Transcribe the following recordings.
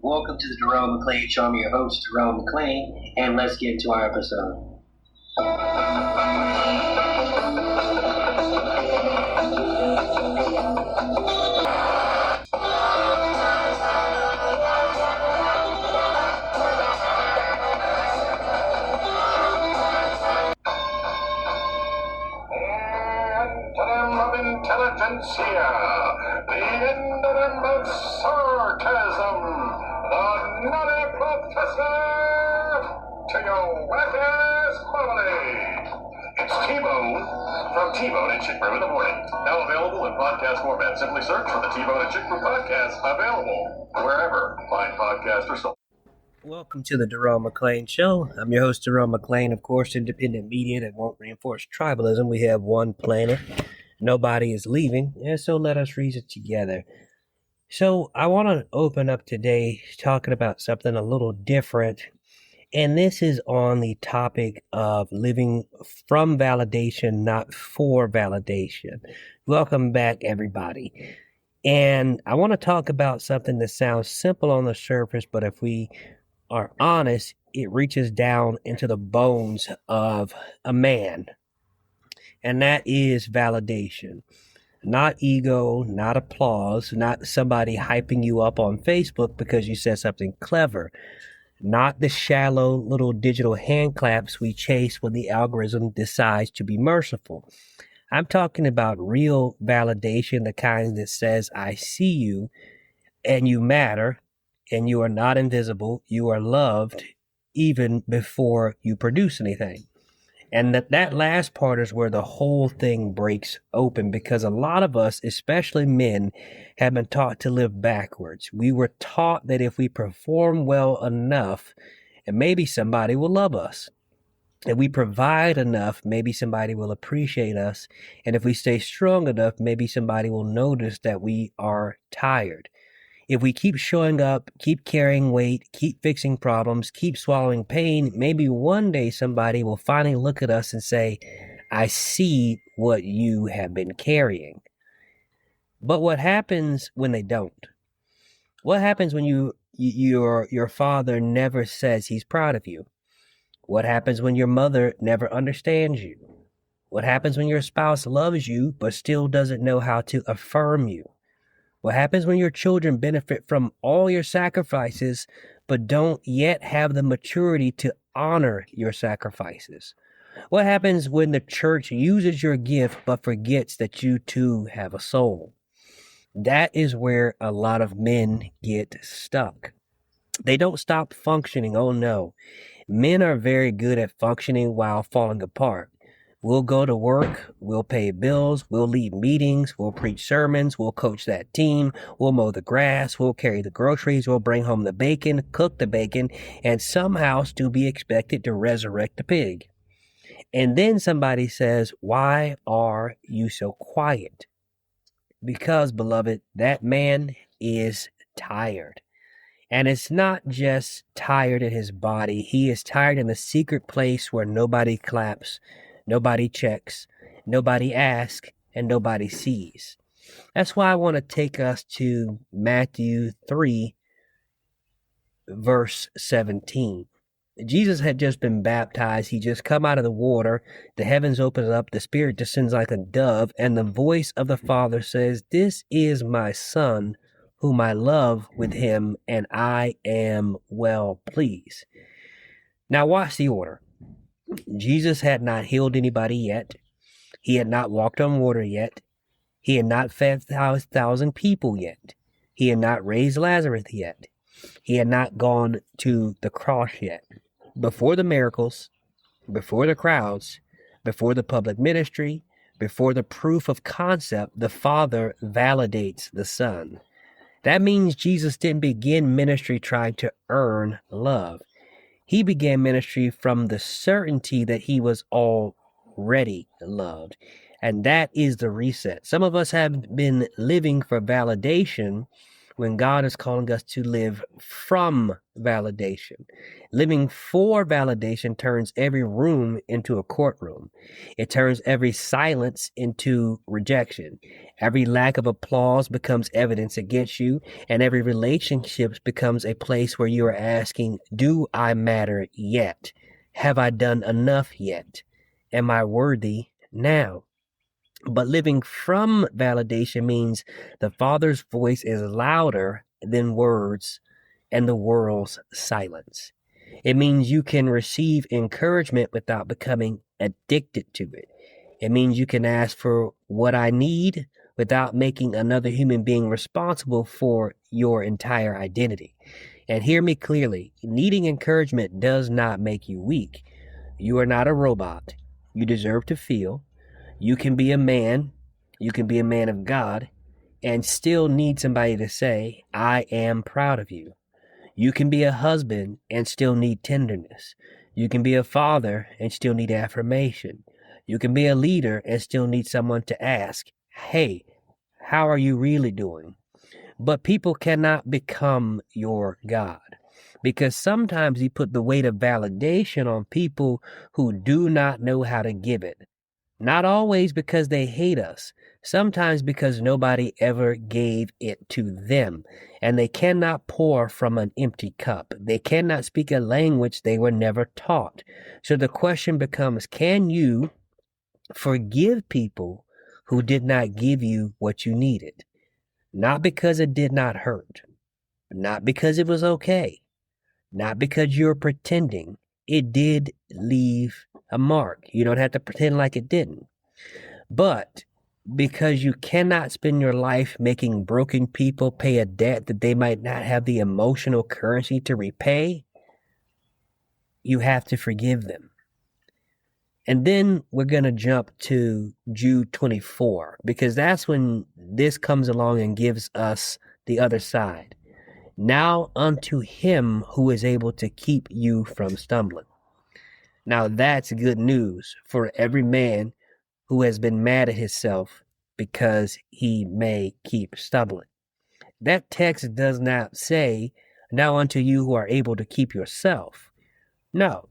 Welcome to the Jerome McClain Show. I'm your host, Jerome McClain, and let's get into our episode. Intelligentsia, the endem of sarcasm, the nutty professor to your whack-ass marmalade. It's T-Bone from T-Bone and Chick Brew in the Morning. Now available in podcast format. Simply search for the T-Bone and Chick Brew podcast, available wherever fine podcasts are sold. Welcome to the Jerome McClain Show. I'm your host, Jerome McClain, of course, independent media that won't reinforce tribalism. We have one planet. Nobody is leaving, and so let us reason together. So I want to open up today talking about something a little different, and this is on the topic of living from validation, not for validation. Welcome back, everybody. And I want to talk about something that sounds simple on the surface, but if we are honest, it reaches down into the bones of a man. And that is validation. Not ego, not applause, not somebody hyping you up on Facebook because you said something clever. Not the shallow little digital hand claps we chase when the algorithm decides to be merciful. I'm talking about real validation, the kind that says, I see you and you matter and you are not invisible. You are loved even before you produce anything. And that last part is where the whole thing breaks open, because a lot of us, especially men, have been taught to live backwards. We were taught that if we perform well enough, and maybe somebody will love us. If we provide enough, maybe somebody will appreciate us. And if we stay strong enough, maybe somebody will notice that we are tired. If we keep showing up, keep carrying weight, keep fixing problems, keep swallowing pain, maybe one day somebody will finally look at us and say, I see what you have been carrying. But what happens when they don't? What happens when your father never says he's proud of you? What happens when your mother never understands you? What happens when your spouse loves you but still doesn't know how to affirm you? What happens when your children benefit from all your sacrifices, but don't yet have the maturity to honor your sacrifices? What happens when the church uses your gift, but forgets that you too have a soul? That is where a lot of men get stuck. They don't stop functioning. Oh no. Men are very good at functioning while falling apart. We'll go to work, we'll pay bills, we'll lead meetings, we'll preach sermons, we'll coach that team, we'll mow the grass, we'll carry the groceries, we'll bring home the bacon, cook the bacon, and somehow still be expected to resurrect the pig. And then somebody says, why are you so quiet? Because, beloved, that man is tired. And it's not just tired in his body. He is tired in the secret place where nobody claps, nobody checks, nobody asks, and nobody sees. That's why I want to take us to Matthew 3, verse 17. Jesus had just been baptized. He just come out of the water. The heavens open up. The Spirit descends like a dove. And the voice of the Father says, this is my Son, whom I love with him, and I am well pleased. Now watch the order. Jesus had not healed anybody yet. He had not walked on water yet. He had not fed 1,000 people yet. He had not raised Lazarus yet. He had not gone to the cross yet. Before the miracles, before the crowds, before the public ministry, before the proof of concept, the Father validates the Son. That means Jesus didn't begin ministry trying to earn love. He began ministry from the certainty that he was already loved. And that is the reset. Some of us have been living for validation when God is calling us to live from validation. Living for validation turns every room into a courtroom. It turns every silence into rejection. Every lack of applause becomes evidence against you, and every relationship becomes a place where you are asking, do I matter yet? Have I done enough yet? Am I worthy now? But living from validation means the Father's voice is louder than words and the world's silence. It means you can receive encouragement without becoming addicted to it. It means you can ask for what I need without making another human being responsible for your entire identity. And hear me clearly, needing encouragement does not make you weak. You are not a robot. You deserve to feel. You can be a man, you can be a man of God, and still need somebody to say, I am proud of you. You can be a husband and still need tenderness. You can be a father and still need affirmation. You can be a leader and still need someone to ask, hey, how are you really doing? But people cannot become your God, because sometimes you put the weight of validation on people who do not know how to give it. Not always because they hate us, sometimes because nobody ever gave it to them, and they cannot pour from an empty cup. They cannot speak a language they were never taught. So the question becomes, can you forgive people who did not give you what you needed? Not because it did not hurt, not because it was okay, not because you're pretending. It did leave a mark. You don't have to pretend like it didn't. But because you cannot spend your life making broken people pay a debt that they might not have the emotional currency to repay, you have to forgive them. And then we're going to jump to Jude 24, because that's when this comes along and gives us the other side. Now unto him who is able to keep you from stumbling. Now that's good news for every man who has been mad at himself because he may keep stumbling. That text does not say, now unto you who are able to keep yourself. No,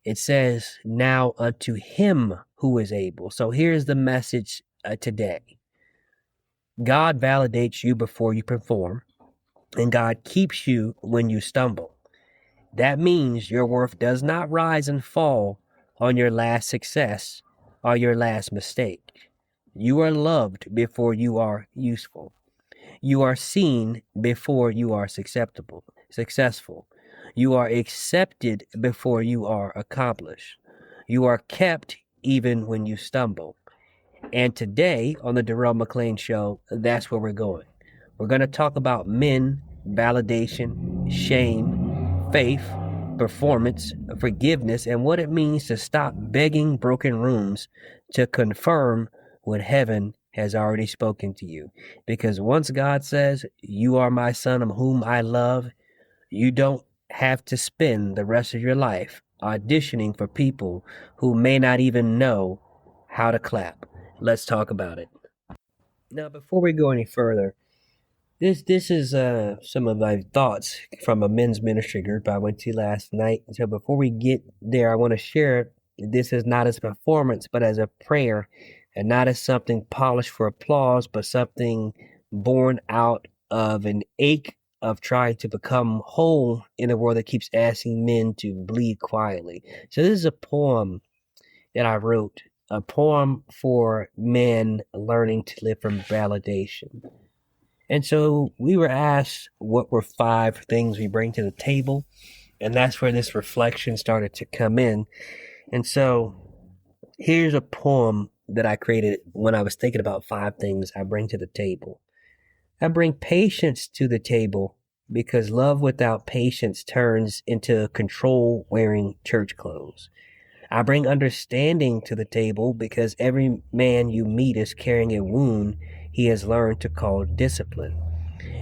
it says, now unto him who is able. So here's the message today. God validates you before you perform, and God keeps you when you stumble. That means your worth does not rise and fall on your last success or your last mistake. You are loved before you are useful. You are seen before you are successful. You are accepted before you are accomplished. You are kept even when you stumble. And today on the Darrell McClain Show, that's where we're going. We're going to talk about men, validation, shame, faith, performance, forgiveness, and what it means to stop begging broken rooms to confirm what heaven has already spoken to you. Because once God says, you are my son of whom I love, you don't have to spend the rest of your life auditioning for people who may not even know how to clap. Let's talk about it. Now, before we go any further, this is some of my thoughts from a men's ministry group I went to last night. So before we get there, I want to share this is not as a performance, but as a prayer, and not as something polished for applause, but something born out of an ache of trying to become whole in a world that keeps asking men to bleed quietly. So this is a poem that I wrote, a poem for men learning to live from validation. And so we were asked what were 5 things we bring to the table, and that's where this reflection started to come in. And so here's a poem that I created when I was thinking about 5 things I bring to the table. I bring patience to the table because love without patience turns into control wearing church clothes. I bring understanding to the table because every man you meet is carrying a wound he has learned to call discipline.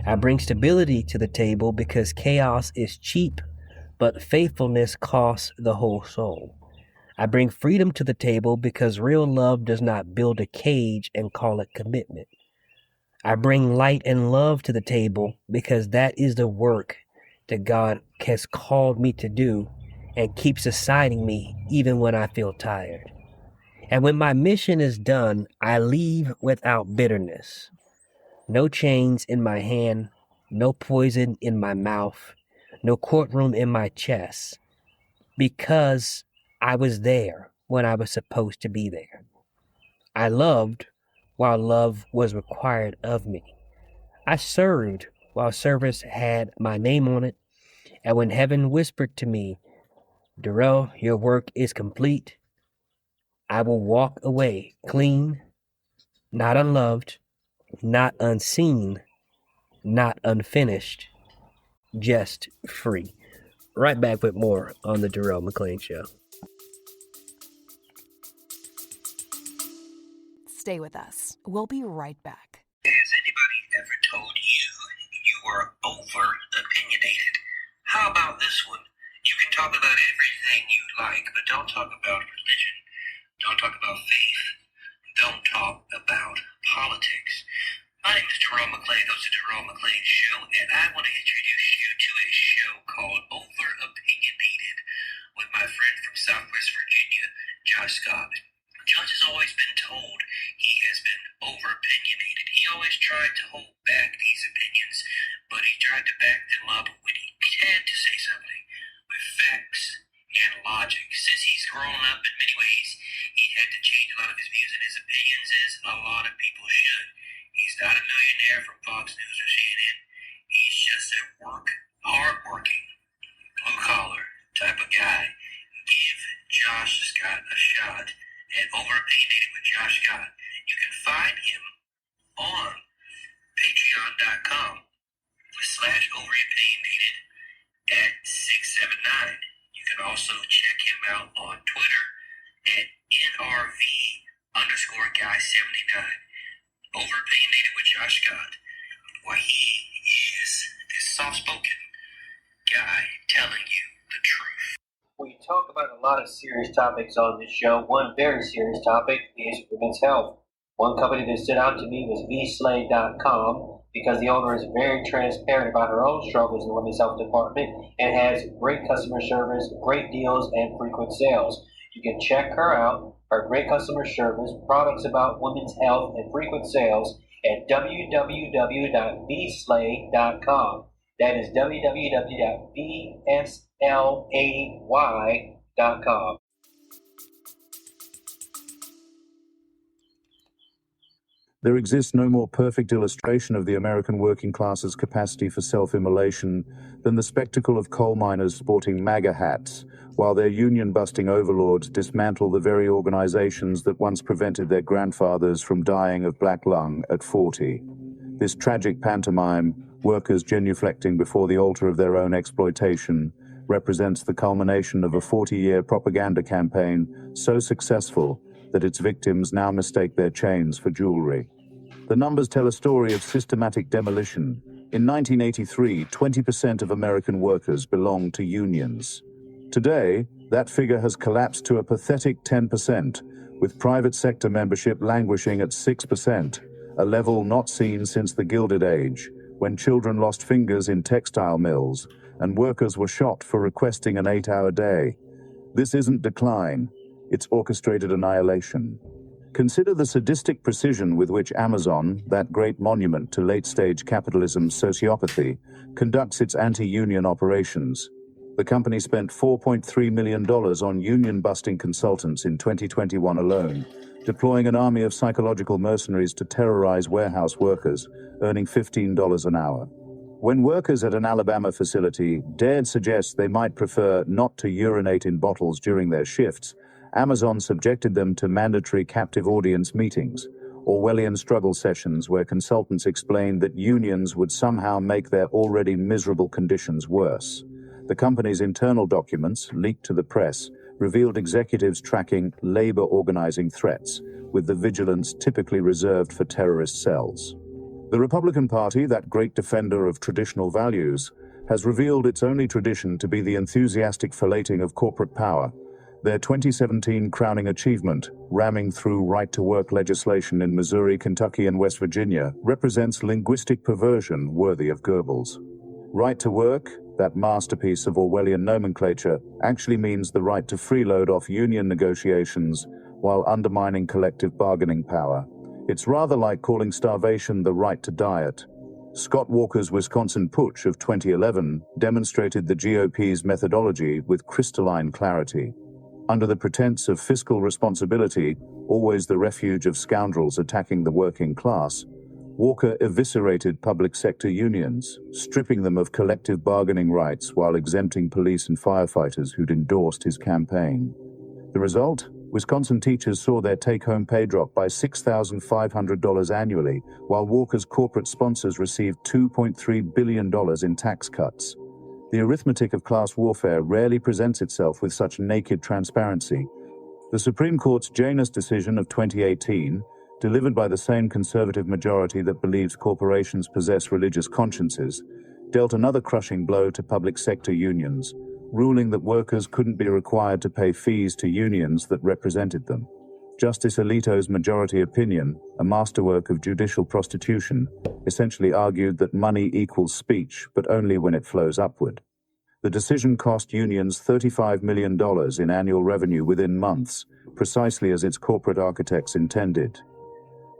I bring stability to the table because chaos is cheap, but faithfulness costs the whole soul. I bring freedom to the table because real love does not build a cage and call it commitment. I bring light and love to the table because that is the work that God has called me to do and keeps assigning me even when I feel tired. And when my mission is done, I leave without bitterness. No chains in my hand, no poison in my mouth, no courtroom in my chest, because I was there when I was supposed to be there. I loved while love was required of me. I served while service had my name on it. And when heaven whispered to me, Darrell, your work is complete, I will walk away clean, not unloved, not unseen, not unfinished, just free. Right back with more on the Darrell McClain Show. Stay with us. We'll be right back. Has anybody ever told you you were over opinionated? How about this one? You can talk about everything you like, but don't talk about religion. Don't talk about faith. Don't talk about politics. My name is Jerome McClain, host of Jerome McClain Show, and I want to introduce you to a show called Over Opinionated with my friend from Southwest Virginia, Josh Scott. Josh has always been told he has been over opinionated. He always tried to hold back these opinions, but he tried to back them up when he had to say something with facts and logic. Since he's grown up in many ways, he had to change a lot of his views and his opinions, as a lot of people should. He's not a millionaire from Fox News or CNN. He's just a hard-working, blue-collar type of guy. Give Josh Scott a shot at Over Opinionated with Josh Scott. You can find him on patreon.com/overopinionated at 679. You can also check him out on Twitter at NRV_guy79. Overopinionated with Josh Scott, where he is this soft-spoken guy telling you the truth. We talk about a lot of serious topics on this show. One very serious topic is women's health. One company that stood out to me was vslay.com because the owner is very transparent about her own struggles in the women's health department and has great customer service, great deals, and frequent sales. You can check her out, her great customer service, products about women's health, and frequent sales at www.vslay.com. That is www.vslay.com. There exists no more perfect illustration of the American working class's capacity for self-immolation than the spectacle of coal miners sporting MAGA hats, while their union-busting overlords dismantle the very organizations that once prevented their grandfathers from dying of black lung at 40. This tragic pantomime, workers genuflecting before the altar of their own exploitation, represents the culmination of a 40-year propaganda campaign so successful that its victims now mistake their chains for jewelry. The numbers tell a story of systematic demolition. In 1983, 20% of American workers belonged to unions. Today, that figure has collapsed to a pathetic 10%, with private sector membership languishing at 6%, a level not seen since the Gilded Age, when children lost fingers in textile mills and workers were shot for requesting an 8-hour day. This isn't decline. It's orchestrated annihilation. Consider the sadistic precision with which Amazon, that great monument to late-stage capitalism's sociopathy, conducts its anti-union operations. The company spent $4.3 million on union-busting consultants in 2021 alone, deploying an army of psychological mercenaries to terrorize warehouse workers, earning $15 an hour. When workers at an Alabama facility dared suggest they might prefer not to urinate in bottles during their shifts, Amazon subjected them to mandatory captive audience meetings, Orwellian struggle sessions where consultants explained that unions would somehow make their already miserable conditions worse. The company's internal documents, leaked to the press, revealed executives tracking labor organizing threats, with the vigilance typically reserved for terrorist cells. The Republican Party, that great defender of traditional values, has revealed its only tradition to be the enthusiastic filleting of corporate power, Their 2017 crowning achievement, ramming through right-to-work legislation in Missouri, Kentucky, and West Virginia, represents linguistic perversion worthy of Goebbels. Right to work, that masterpiece of Orwellian nomenclature, actually means the right to freeload off union negotiations while undermining collective bargaining power. It's rather like calling starvation the right to diet. Scott Walker's Wisconsin Putsch of 2011 demonstrated the GOP's methodology with crystalline clarity. Under the pretense of fiscal responsibility, always the refuge of scoundrels attacking the working class, Walker eviscerated public sector unions, stripping them of collective bargaining rights while exempting police and firefighters who'd endorsed his campaign. The result? Wisconsin teachers saw their take-home pay drop by $6,500 annually, while Walker's corporate sponsors received $2.3 billion in tax cuts. The arithmetic of class warfare rarely presents itself with such naked transparency. The Supreme Court's Janus decision of 2018, delivered by the same conservative majority that believes corporations possess religious consciences, dealt another crushing blow to public sector unions, ruling that workers couldn't be required to pay fees to unions that represented them. Justice Alito's majority opinion, a masterwork of judicial prostitution, essentially argued that money equals speech, but only when it flows upward. The decision cost unions $35 million in annual revenue within months, precisely as its corporate architects intended.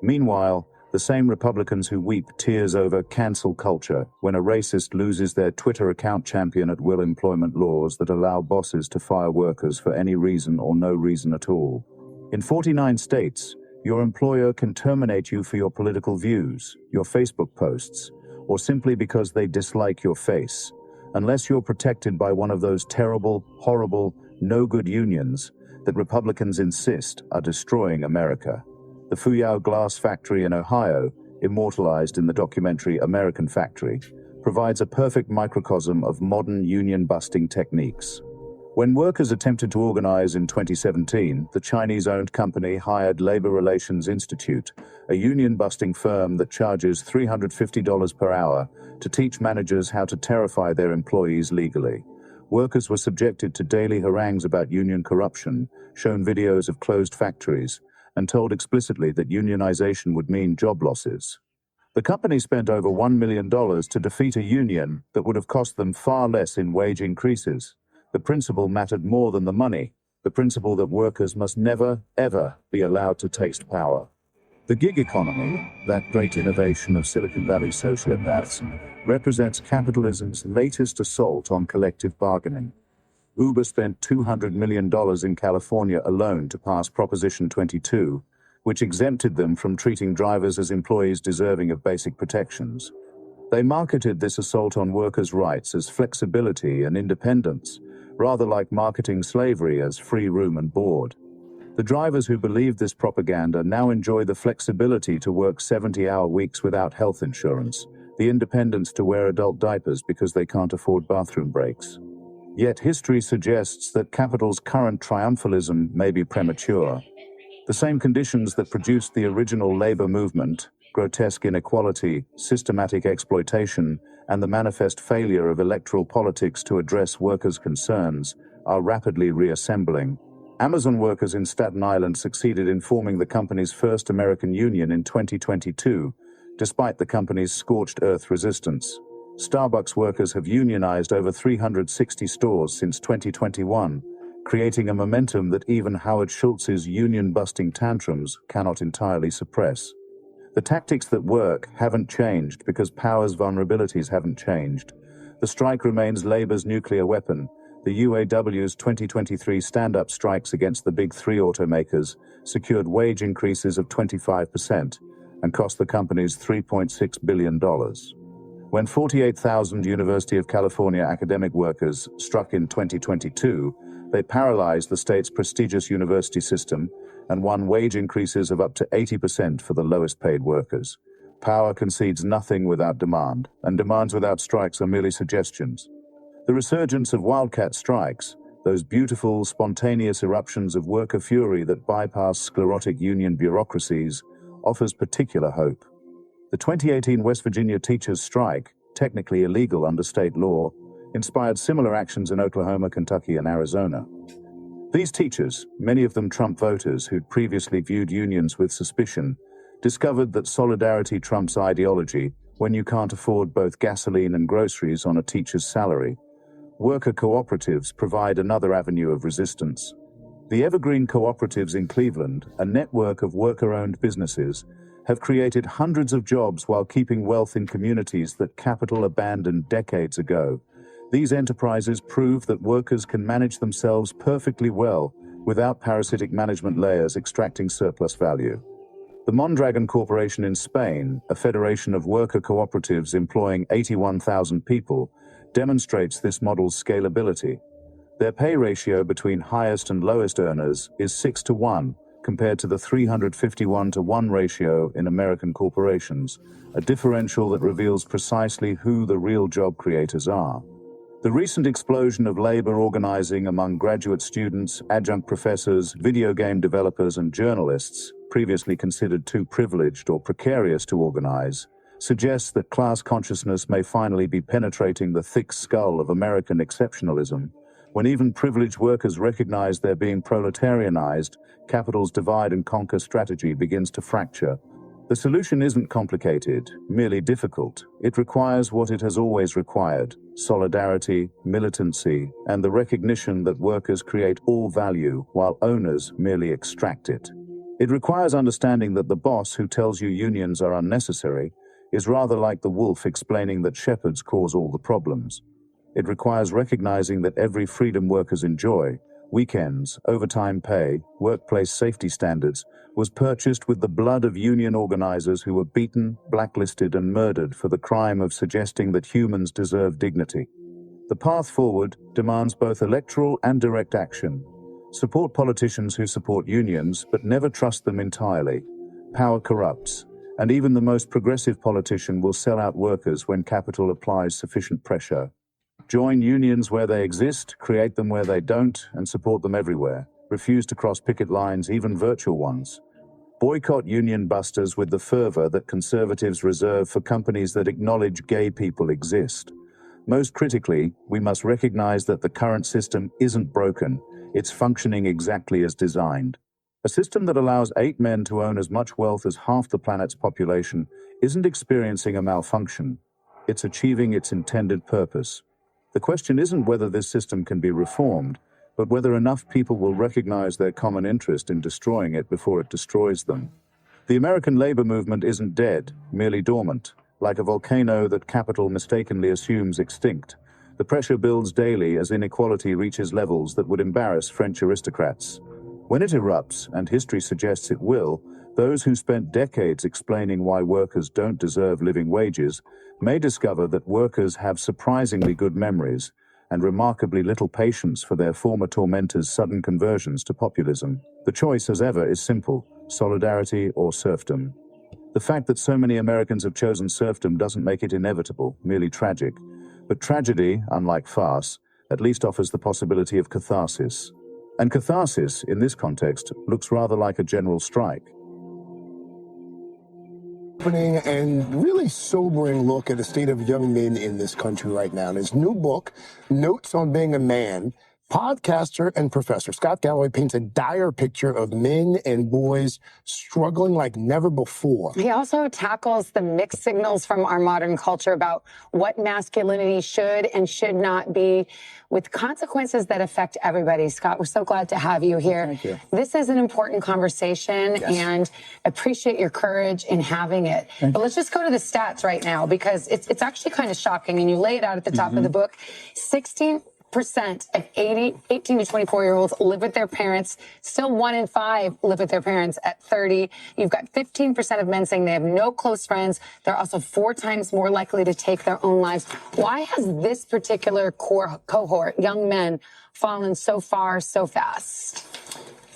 Meanwhile, the same Republicans who weep tears over cancel culture when a racist loses their Twitter account champion at will employment laws that allow bosses to fire workers for any reason or no reason at all. In 49 states, your employer can terminate you for your political views, your Facebook posts, or simply because they dislike your face, unless you're protected by one of those terrible, horrible, no-good unions that Republicans insist are destroying America. The Fuyao glass factory in Ohio, immortalized in the documentary American Factory, provides a perfect microcosm of modern union-busting techniques. When workers attempted to organize in 2017, the Chinese-owned company hired Labor Relations Institute, a union-busting firm that charges $350 per hour to teach managers how to terrify their employees legally. Workers were subjected to daily harangues about union corruption, shown videos of closed factories, and told explicitly that unionization would mean job losses. The company spent over $1 million to defeat a union that would have cost them far less in wage increases. The principle mattered more than the money, the principle that workers must never, ever be allowed to taste power. The gig economy, that great innovation of Silicon Valley sociopaths, represents capitalism's latest assault on collective bargaining. Uber spent $200 million in California alone to pass Proposition 22, which exempted them from treating drivers as employees deserving of basic protections. They marketed this assault on workers' rights as flexibility and independence, rather like marketing slavery as free room and board. The drivers who believed this propaganda now enjoy the flexibility to work 70-hour weeks without health insurance, the independence to wear adult diapers because they can't afford bathroom breaks. Yet history suggests that capital's current triumphalism may be premature. The same conditions that produced the original labor movement, grotesque inequality, systematic exploitation, and the manifest failure of electoral politics to address workers' concerns, are rapidly reassembling. Amazon workers in Staten Island succeeded in forming the company's first American union in 2022, despite the company's scorched earth resistance. Starbucks workers have unionized over 360 stores since 2021, creating a momentum that even Howard Schultz's union-busting tantrums cannot entirely suppress. The tactics that work haven't changed because power's vulnerabilities haven't changed. The strike remains labor's nuclear weapon. The UAW's 2023 stand-up strikes against the big three automakers secured wage increases of 25% and cost the companies $3.6 billion. When 48,000 University of California academic workers struck in 2022, they paralyzed the state's prestigious university system and won wage increases of up to 80% for the lowest paid workers. Power concedes nothing without demand, and demands without strikes are merely suggestions. The resurgence of wildcat strikes, those beautiful, spontaneous eruptions of worker fury that bypass sclerotic union bureaucracies, offers particular hope. The 2018 West Virginia teachers' strike, technically illegal under state law, inspired similar actions in Oklahoma, Kentucky, and Arizona. These teachers, many of them Trump voters who'd previously viewed unions with suspicion, discovered that solidarity trumps ideology when you can't afford both gasoline and groceries on a teacher's salary. Worker cooperatives provide another avenue of resistance. The Evergreen Cooperatives in Cleveland, a network of worker-owned businesses, have created hundreds of jobs while keeping wealth in communities that capital abandoned decades ago. These enterprises prove that workers can manage themselves perfectly well without parasitic management layers extracting surplus value. The Mondragon Corporation in Spain, a federation of worker cooperatives employing 81,000 people, demonstrates this model's scalability. Their pay ratio between highest and lowest earners is 6-to-1, compared to the 351-to-1 ratio in American corporations, a differential that reveals precisely who the real job creators are. The recent explosion of labor organizing among graduate students, adjunct professors, video game developers, and journalists, previously considered too privileged or precarious to organize, suggests that class consciousness may finally be penetrating the thick skull of American exceptionalism. When even privileged workers recognize they're being proletarianized, capital's divide and conquer strategy begins to fracture. The solution isn't complicated, merely difficult. It requires what it has always required: solidarity, militancy, and the recognition that workers create all value while owners merely extract it. It requires understanding that the boss who tells you unions are unnecessary is rather like the wolf explaining that shepherds cause all the problems. It requires recognizing that every freedom workers enjoy, weekends, overtime pay, workplace safety standards, was purchased with the blood of union organizers who were beaten, blacklisted, and murdered for the crime of suggesting that humans deserve dignity. The path forward demands both electoral and direct action. Support politicians who support unions, but never trust them entirely. Power corrupts, and even the most progressive politician will sell out workers when capital applies sufficient pressure. Join unions where they exist, create them where they don't, and support them everywhere. Refuse to cross picket lines, even virtual ones. Boycott union busters with the fervor that conservatives reserve for companies that acknowledge gay people exist. Most critically, we must recognize that the current system isn't broken. It's functioning exactly as designed. A system that allows 8 men to own as much wealth as half the planet's population isn't experiencing a malfunction. It's achieving its intended purpose. The question isn't whether this system can be reformed, but whether enough people will recognize their common interest in destroying it before it destroys them. The American labor movement isn't dead, merely dormant, like a volcano that capital mistakenly assumes extinct. The pressure builds daily as inequality reaches levels that would embarrass French aristocrats. When it erupts, and history suggests it will, those who spent decades explaining why workers don't deserve living wages may discover that workers have surprisingly good memories and remarkably little patience for their former tormentors' sudden conversions to populism. The choice, as ever, is simple: solidarity or serfdom. The fact that so many Americans have chosen serfdom doesn't make it inevitable, merely tragic. But tragedy, unlike farce, at least offers the possibility of catharsis. And catharsis, in this context, looks rather like a general strike. And really sobering look at the state of young men in this country right now. In his new book, Notes on Being a Man, podcaster and professor Scott Galloway paints a dire picture of men and boys struggling like never before. He also tackles the mixed signals from our modern culture about what masculinity should and should not be, with consequences that affect everybody. Scott, we're so glad to have you here. Thank you. This is an important conversation, Yes. and appreciate your courage in having it. But let's just go to the stats right now, because it's actually kind of shocking, and you lay it out at the top of the book. 16% of 18 to 24-year-olds live with their parents. Still 1 in 5 live with their parents at 30. You've got 15% of men saying they have no close friends. They're also 4 times more likely to take their own lives. Why has this particular cohort, young men, fallen so far so fast?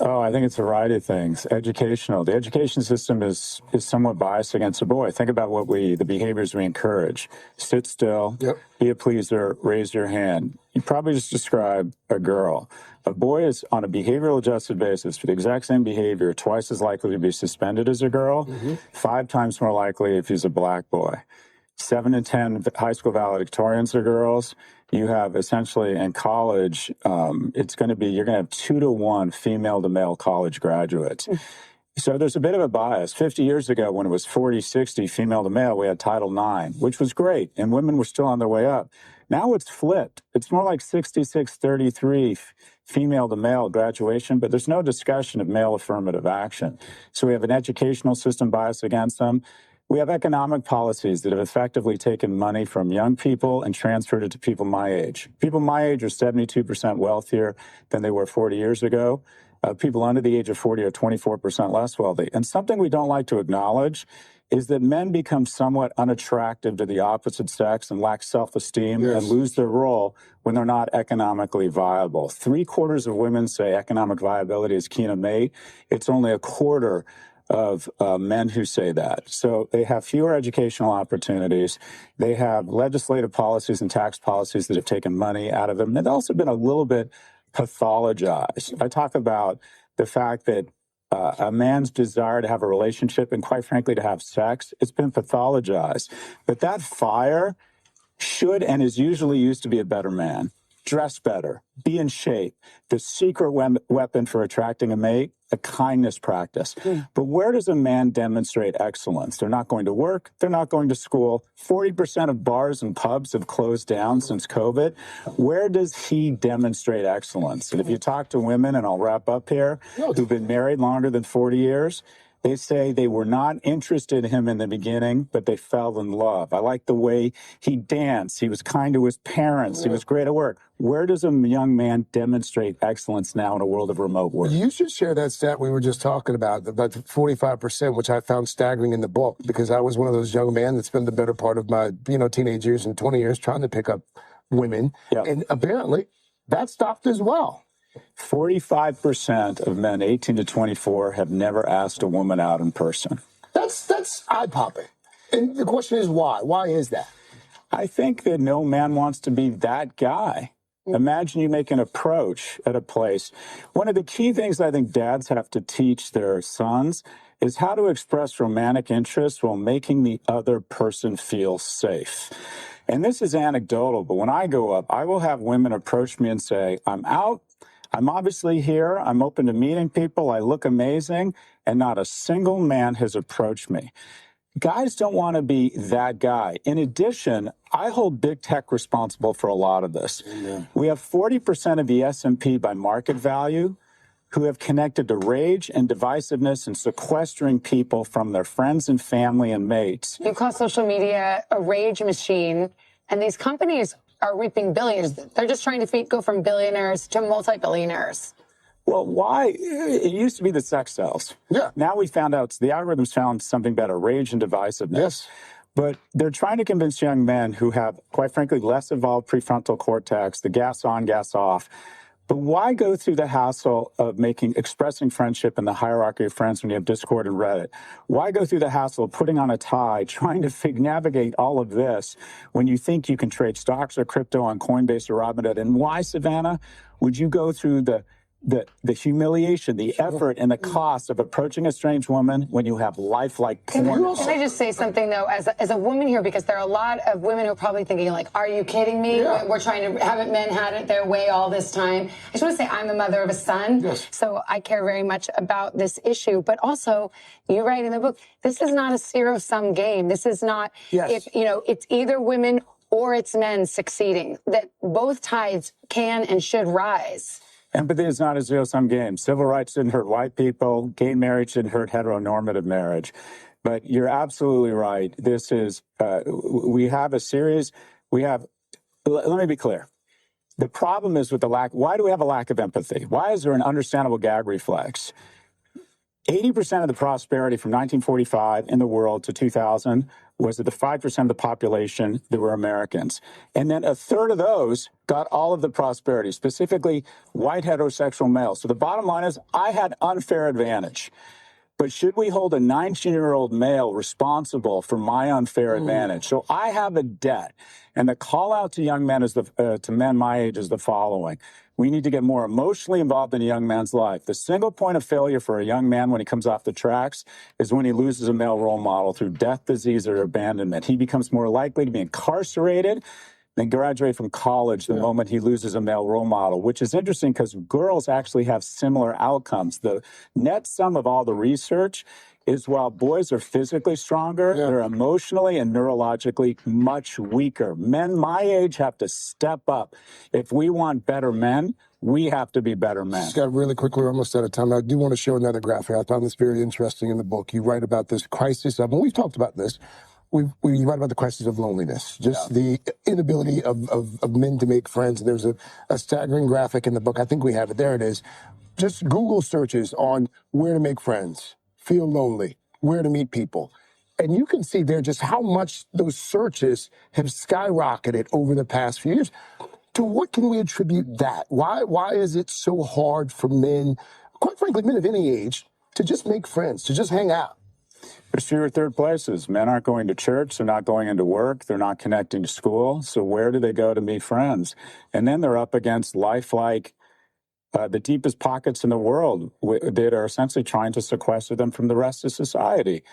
Oh, I think it's a variety of things. Educational. The education system is somewhat biased against the boy. Think about the behaviors we encourage. Sit still, be a pleaser, raise your hand. You probably just described a girl. A boy is, on a behavioral adjusted basis, for the exact same behavior, twice as likely to be suspended as a girl, 5 times more likely if he's a black boy. 7 in 10 high school valedictorians are girls. You have essentially in college, it's going to be, you're going to have 2 to 1 female to male college graduates. So there's a bit of a bias. 50 years ago, when it was 40-60 female to male, we had Title IX, which was great, and women were still on their way up. Now it's flipped. It's more like 66-33 female to male graduation, but there's no discussion of male affirmative action. So we have an educational system bias against them. We have economic policies that have effectively taken money from young people and transferred it to people my age. People my age are 72% wealthier than they were 40 years ago. People under the age of 40 are 24% less wealthy. And something we don't like to acknowledge is that men become somewhat unattractive to the opposite sex and lack self-esteem and lose their role when they're not economically viable. 3/4 of women say economic viability is key to mate. It's only 1/4 of men who say that. So they have fewer educational opportunities. They have legislative policies and tax policies that have taken money out of them. They've also been a little bit pathologized. I talk about the fact that a man's desire to have a relationship and, quite frankly, to have sex, it's been pathologized. But that fire should and is usually used to be a better man. Dress better, be in shape. The secret weapon for attracting a mate, a kindness practice. But where does a man demonstrate excellence? They're not going to work. They're not going to school. 40% of bars and pubs have closed down since COVID. Where does he demonstrate excellence? And if you talk to women, and I'll wrap up here, who've been married longer than 40 years, they say they were not interested in him in the beginning, but they fell in love. I like the way he danced. He was kind to his parents. He was great at work. Where does a young man demonstrate excellence now in a world of remote work? You should share that stat we were just talking about the 45%, which I found staggering in the book, because I was one of those young men that spent the better part of my teenage years and 20 years trying to pick up women. And apparently that stopped as well. 45% of men 18 to 24 have never asked a woman out in person. That's eye-popping. And the question is why? Why is that? I think that no man wants to be that guy. Imagine you make an approach at a place. One of the key things I think dads have to teach their sons is how to express romantic interest while making the other person feel safe. And this is anecdotal, but when I go up, I will have women approach me and say, I'm out. I'm obviously here. I'm open to meeting people. I look amazing. And not a single man has approached me. Guys don't want to be that guy. In addition, I hold big tech responsible for a lot of this. We have 40% of the S&P by market value who have connected to rage and divisiveness and sequestering people from their friends and family and mates. You call social media a rage machine, and these companies are reaping billions. They're just trying to go from billionaires to multi-billionaires. Well, why? It used to be the sex sells. Now we found out, the algorithms found something better, rage and divisiveness. But they're trying to convince young men who have, quite frankly, less evolved prefrontal cortex, the gas on, gas off. But why go through the hassle of expressing friendship in the hierarchy of friends when you have Discord and Reddit? Why go through the hassle of putting on a tie, trying to navigate all of this when you think you can trade stocks or crypto on Coinbase or Robinhood? And why, Savannah, would you go through the humiliation, the effort, and the cost of approaching a strange woman when you have lifelike porn? Can I just say something, though, as a woman here, because there are a lot of women who are probably thinking, like, are you kidding me? We're trying to, haven't men had it their way all this time? I just want to say I'm the mother of a son, so I care very much about this issue. But also, you write in the book, this is not a zero-sum game. This is not, it's either women or it's men succeeding, that both tides can and should rise. Empathy is not a zero-sum game. Civil rights didn't hurt white people. Gay marriage didn't hurt heteronormative marriage. But you're absolutely right. This is, we have a series, let me be clear. The problem is with the why do we have a lack of empathy? Why is there an understandable gag reflex? 80% of the prosperity from 1945 in the world to 2000 was that the 5% of the population that were Americans. And then a third of those got all of the prosperity, specifically white heterosexual males. So the bottom line is I had unfair advantage. But should we hold a 19-year-old male responsible for my unfair advantage? So I have a debt. And the call out to young men to men my age is the following. We need to get more emotionally involved in a young man's life. The single point of failure for a young man when he comes off the tracks is when he loses a male role model through death, disease, or abandonment. He becomes more likely to be incarcerated than graduate from college the moment he loses a male role model, which is interesting because girls actually have similar outcomes. The net sum of all the research is while boys are physically stronger, they're emotionally and neurologically much weaker. Men my age have to step up. If we want better men, we have to be better men. Scott, really quickly, we're almost out of time. I do want to show another graphic. I found this very interesting in the book. You write about this crisis of, and we've talked about this, we write about the crisis of loneliness, just the inability of men to make friends. There's a staggering graphic in the book. I think we have it. There it is. Just Google searches on where to make friends, feel lonely, where to meet people. And you can see there just how much those searches have skyrocketed over the past few years. To what can we attribute that? Why is it so hard for men, quite frankly, men of any age, to just make friends, to just hang out? There's fewer third places. Men aren't going to church. They're not going into work. They're not connecting to school. So where do they go to meet friends? And then they're up against lifelike, the deepest pockets in the world that are essentially trying to sequester them from the rest of society.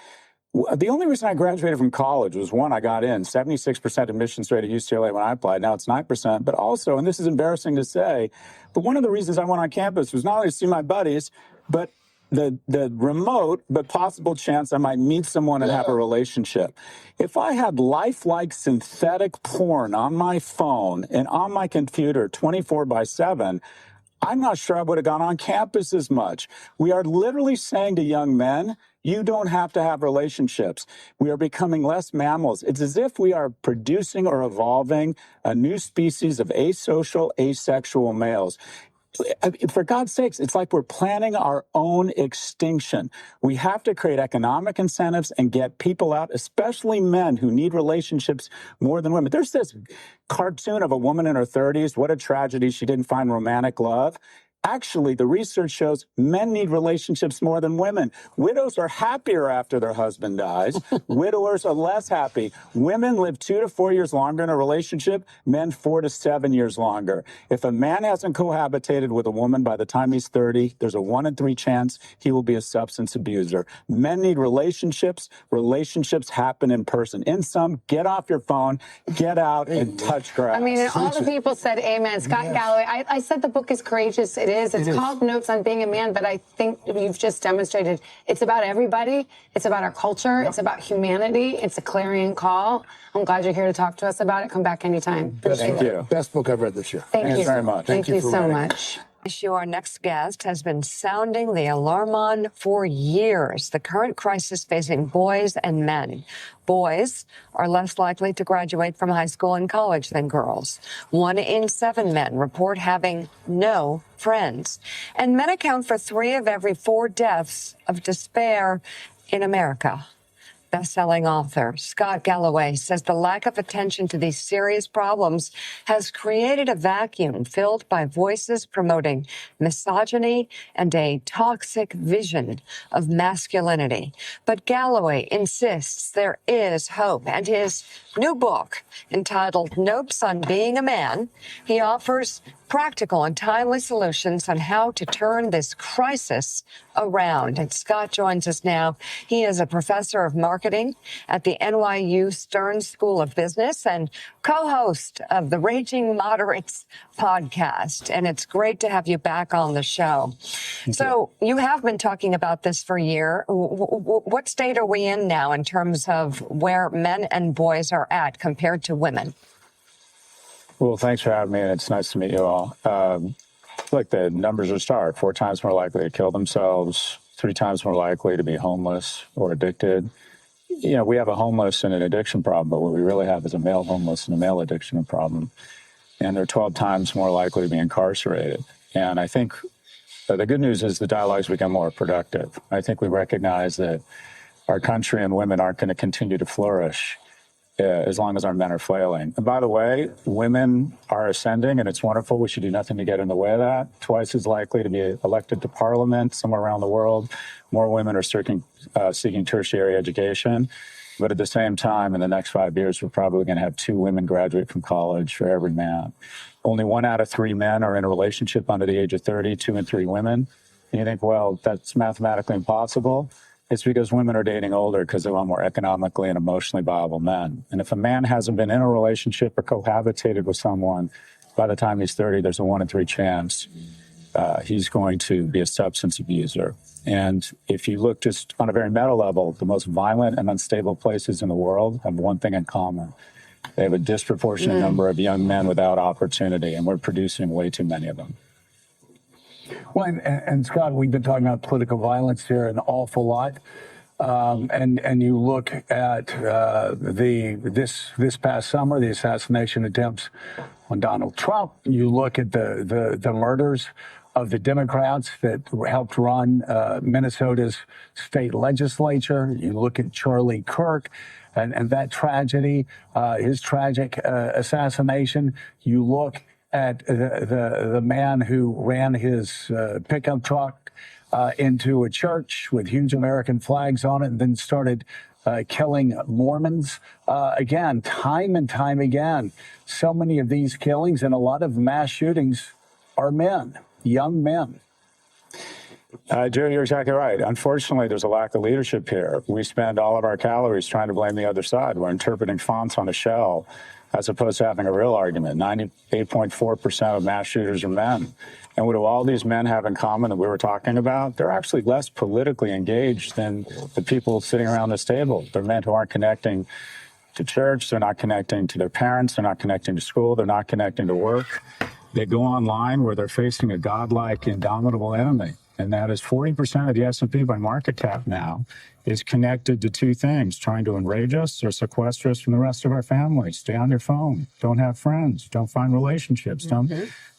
The only reason I graduated from college was, one, I got in. 76% admissions rate at UCLA when I applied. Now it's 9%. But also, and this is embarrassing to say, but one of the reasons I went on campus was not only to see my buddies, but the remote but possible chance I might meet someone and have a relationship. If I had lifelike synthetic porn on my phone and on my computer 24/7, I'm not sure I would have gone on campus as much. We are literally saying to young men, you don't have to have relationships. We are becoming less mammals. It's as if we are producing or evolving a new species of asocial, asexual males. For God's sakes, it's like we're planning our own extinction. We have to create economic incentives and get people out, especially men who need relationships more than women. There's this cartoon of a woman in her 30s. What a tragedy. She didn't find romantic love. Actually, the research shows men need relationships more than women. Widows are happier after their husband dies. Widowers are less happy. Women live 2 to 4 years longer in a relationship, men 4 to 7 years longer. If a man hasn't cohabitated with a woman by the time he's 30, there's a 1 in 3 chance he will be a substance abuser. Men need relationships. Relationships happen in person. In sum, get off your phone, get out, and touch grass. I mean, and all the people said amen. Scott Galloway, I said the book is courageous. It is. It's called Notes on Being a Man, but I think you've just demonstrated it's about everybody. It's about our culture. It's about humanity. It's a clarion call. I'm glad you're here to talk to us about it. Come back anytime. Thank you. Best book I've read this year. Thank you very much. Thank you so much. Our next guest has been sounding the alarm for years. The current crisis facing boys and men. Boys are less likely to graduate from high school and college than girls. 1 in 7 men report having no friends. And men account for 3 of every 4 deaths of despair in America. Best-selling author Scott Galloway says the lack of attention to these serious problems has created a vacuum filled by voices promoting misogyny and a toxic vision of masculinity. But Galloway insists there is hope, and his new book, entitled Notes on Being a Man, he offers practical and timely solutions on how to turn this crisis around. And Scott joins us now. He is a professor of marketing at the NYU Stern School of Business and co-host of the Raging Moderates podcast. And it's great to have you back on the show. So you have been talking about this for a year. What state are we in now in terms of where men and boys are at compared to women? Well, thanks for having me, and it's nice to meet you all. Look, the numbers are stark. 4 times more likely to kill themselves, 3 times more likely to be homeless or addicted. You know, we have a homeless and an addiction problem, but what we really have is a male homeless and a male addiction problem. And they're 12 times more likely to be incarcerated. And I think the good news is the dialogue's become more productive. I think we recognize that our country and women aren't going to continue to flourish as long as our men are flailing. And by the way, women are ascending, and it's wonderful. We should do nothing to get in the way of that. Twice as likely to be elected to parliament somewhere around the world. More women are seeking tertiary education. But at the same time, in the next 5 years, we're probably going to have 2 women graduate from college for every man. Only 1 out of 3 men are in a relationship under the age of 30, 2 and 3 women. And you think, well, that's mathematically impossible. It's because women are dating older because they want more economically and emotionally viable men. And if a man hasn't been in a relationship or cohabitated with someone by the time he's 30, there's a 1 in 3 chance he's going to be a substance abuser. And if you look just on a very meta level, the most violent and unstable places in the world have one thing in common. They have a disproportionate number of young men without opportunity, and we're producing way too many of them. Well, and Scott, we've been talking about political violence here an awful lot. And you look at this past summer, the assassination attempts on Donald Trump. You look at the murders of the Democrats that helped run Minnesota's state legislature. You look at Charlie Kirk and that tragedy, his tragic assassination. You look at the man who ran his pickup truck into a church with huge American flags on it and then started killing Mormons. Again, time and time again, so many of these killings and a lot of mass shootings are men, young men. Jerry, you're exactly right. Unfortunately, there's a lack of leadership here. We spend all of our calories trying to blame the other side. We're interpreting fonts on a shell as opposed to having a real argument. 98.4% of mass shooters are men. And what do all these men have in common that we were talking about? They're actually less politically engaged than the people sitting around this table. They're men who aren't connecting to church. They're not connecting to their parents. They're not connecting to school. They're not connecting to work. They go online where they're facing a godlike, indomitable enemy. And that is 40% of the S&P by market cap now is connected to 2 things, trying to enrage us or sequester us from the rest of our family. Stay on your phone. Don't have friends. Don't find relationships. Don't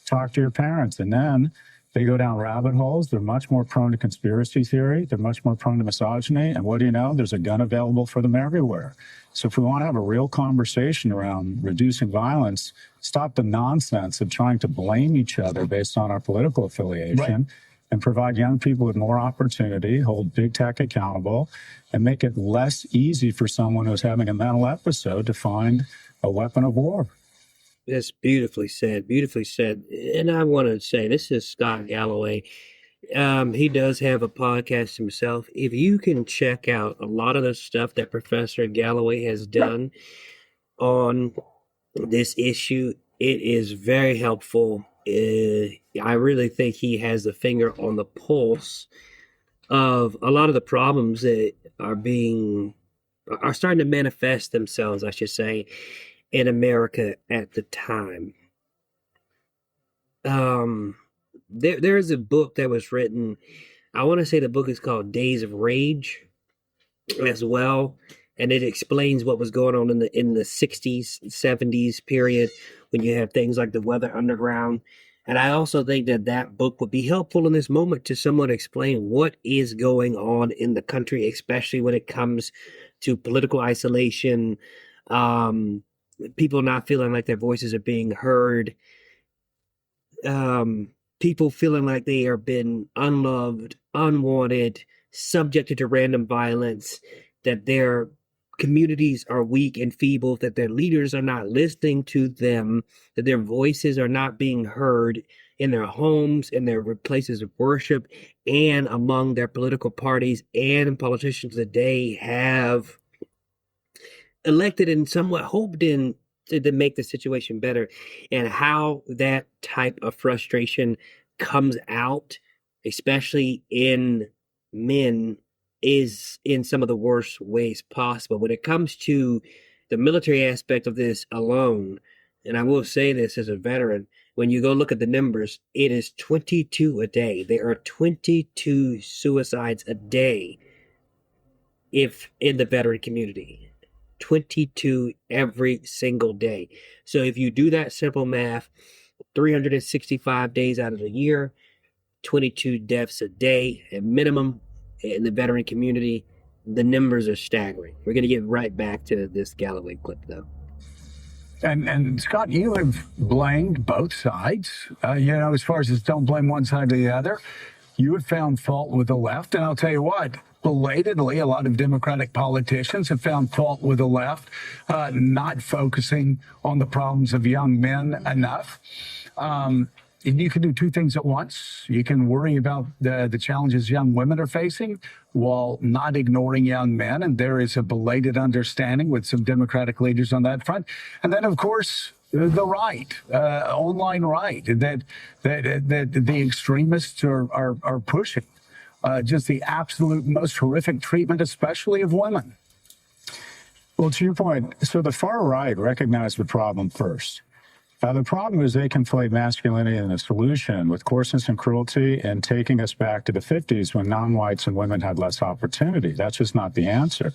talk to your parents. And then they go down rabbit holes. They're much more prone to conspiracy theory. They're much more prone to misogyny. And what do you know? There's a gun available for them everywhere. So if we want to have a real conversation around reducing violence, stop the nonsense of trying to blame each other based on our political affiliation. Right. And provide young people with more opportunity, hold big tech accountable, and make it less easy for someone who's having a mental episode to find a weapon of war. That's beautifully said, beautifully said. And I want to say, this is Scott Galloway. He does have a podcast himself. If you can check out a lot of the stuff that Professor Galloway has done on this issue, it is very helpful. I really think he has a finger on the pulse of a lot of the problems that are starting to manifest themselves, I should say, in America at the time. There is a book that was written. I want to say the book is called Days of Rage as well. And it explains what was going on in the 60s, 70s period when you have things like the Weather Underground. And I also think that book would be helpful in this moment to someone explain what is going on in the country, especially when it comes to political isolation, people not feeling like their voices are being heard, people feeling like they are being unloved, unwanted, subjected to random violence, that their communities are weak and feeble, that their leaders are not listening to them, that their voices are not being heard in their homes, in their places of worship, and among their political parties and politicians that they have elected and somewhat hoped in to make the situation better, and how that type of frustration comes out, especially in men, is in some of the worst ways possible. When it comes to the military aspect of this alone, and I will say this as a veteran, when you go look at the numbers, it is 22 a day. There are 22 suicides a day if in the veteran community. 22 every single day. So if you do that simple math, 365 days out of the year, 22 deaths a day at minimum in the veteran community, The numbers are staggering. We're going to get right back to this Galloway clip, though. And Scott, you have blamed both sides. As far as don't blame one side or the other, you have found fault with the left. And I'll tell you what, belatedly, a lot of Democratic politicians have found fault with the left, not focusing on the problems of young men enough. And you can do two things at once. You can worry about the challenges young women are facing while not ignoring young men. And there is a belated understanding with some Democratic leaders on that front. And then, of course, the right, online right, that the extremists are pushing. Just the absolute most horrific treatment, especially of women. Well, to your point, so the far right recognized the problem first. The problem is they conflate masculinity and the solution with coarseness and cruelty and taking us back to the 50s when non-whites and women had less opportunity. That's just not the answer.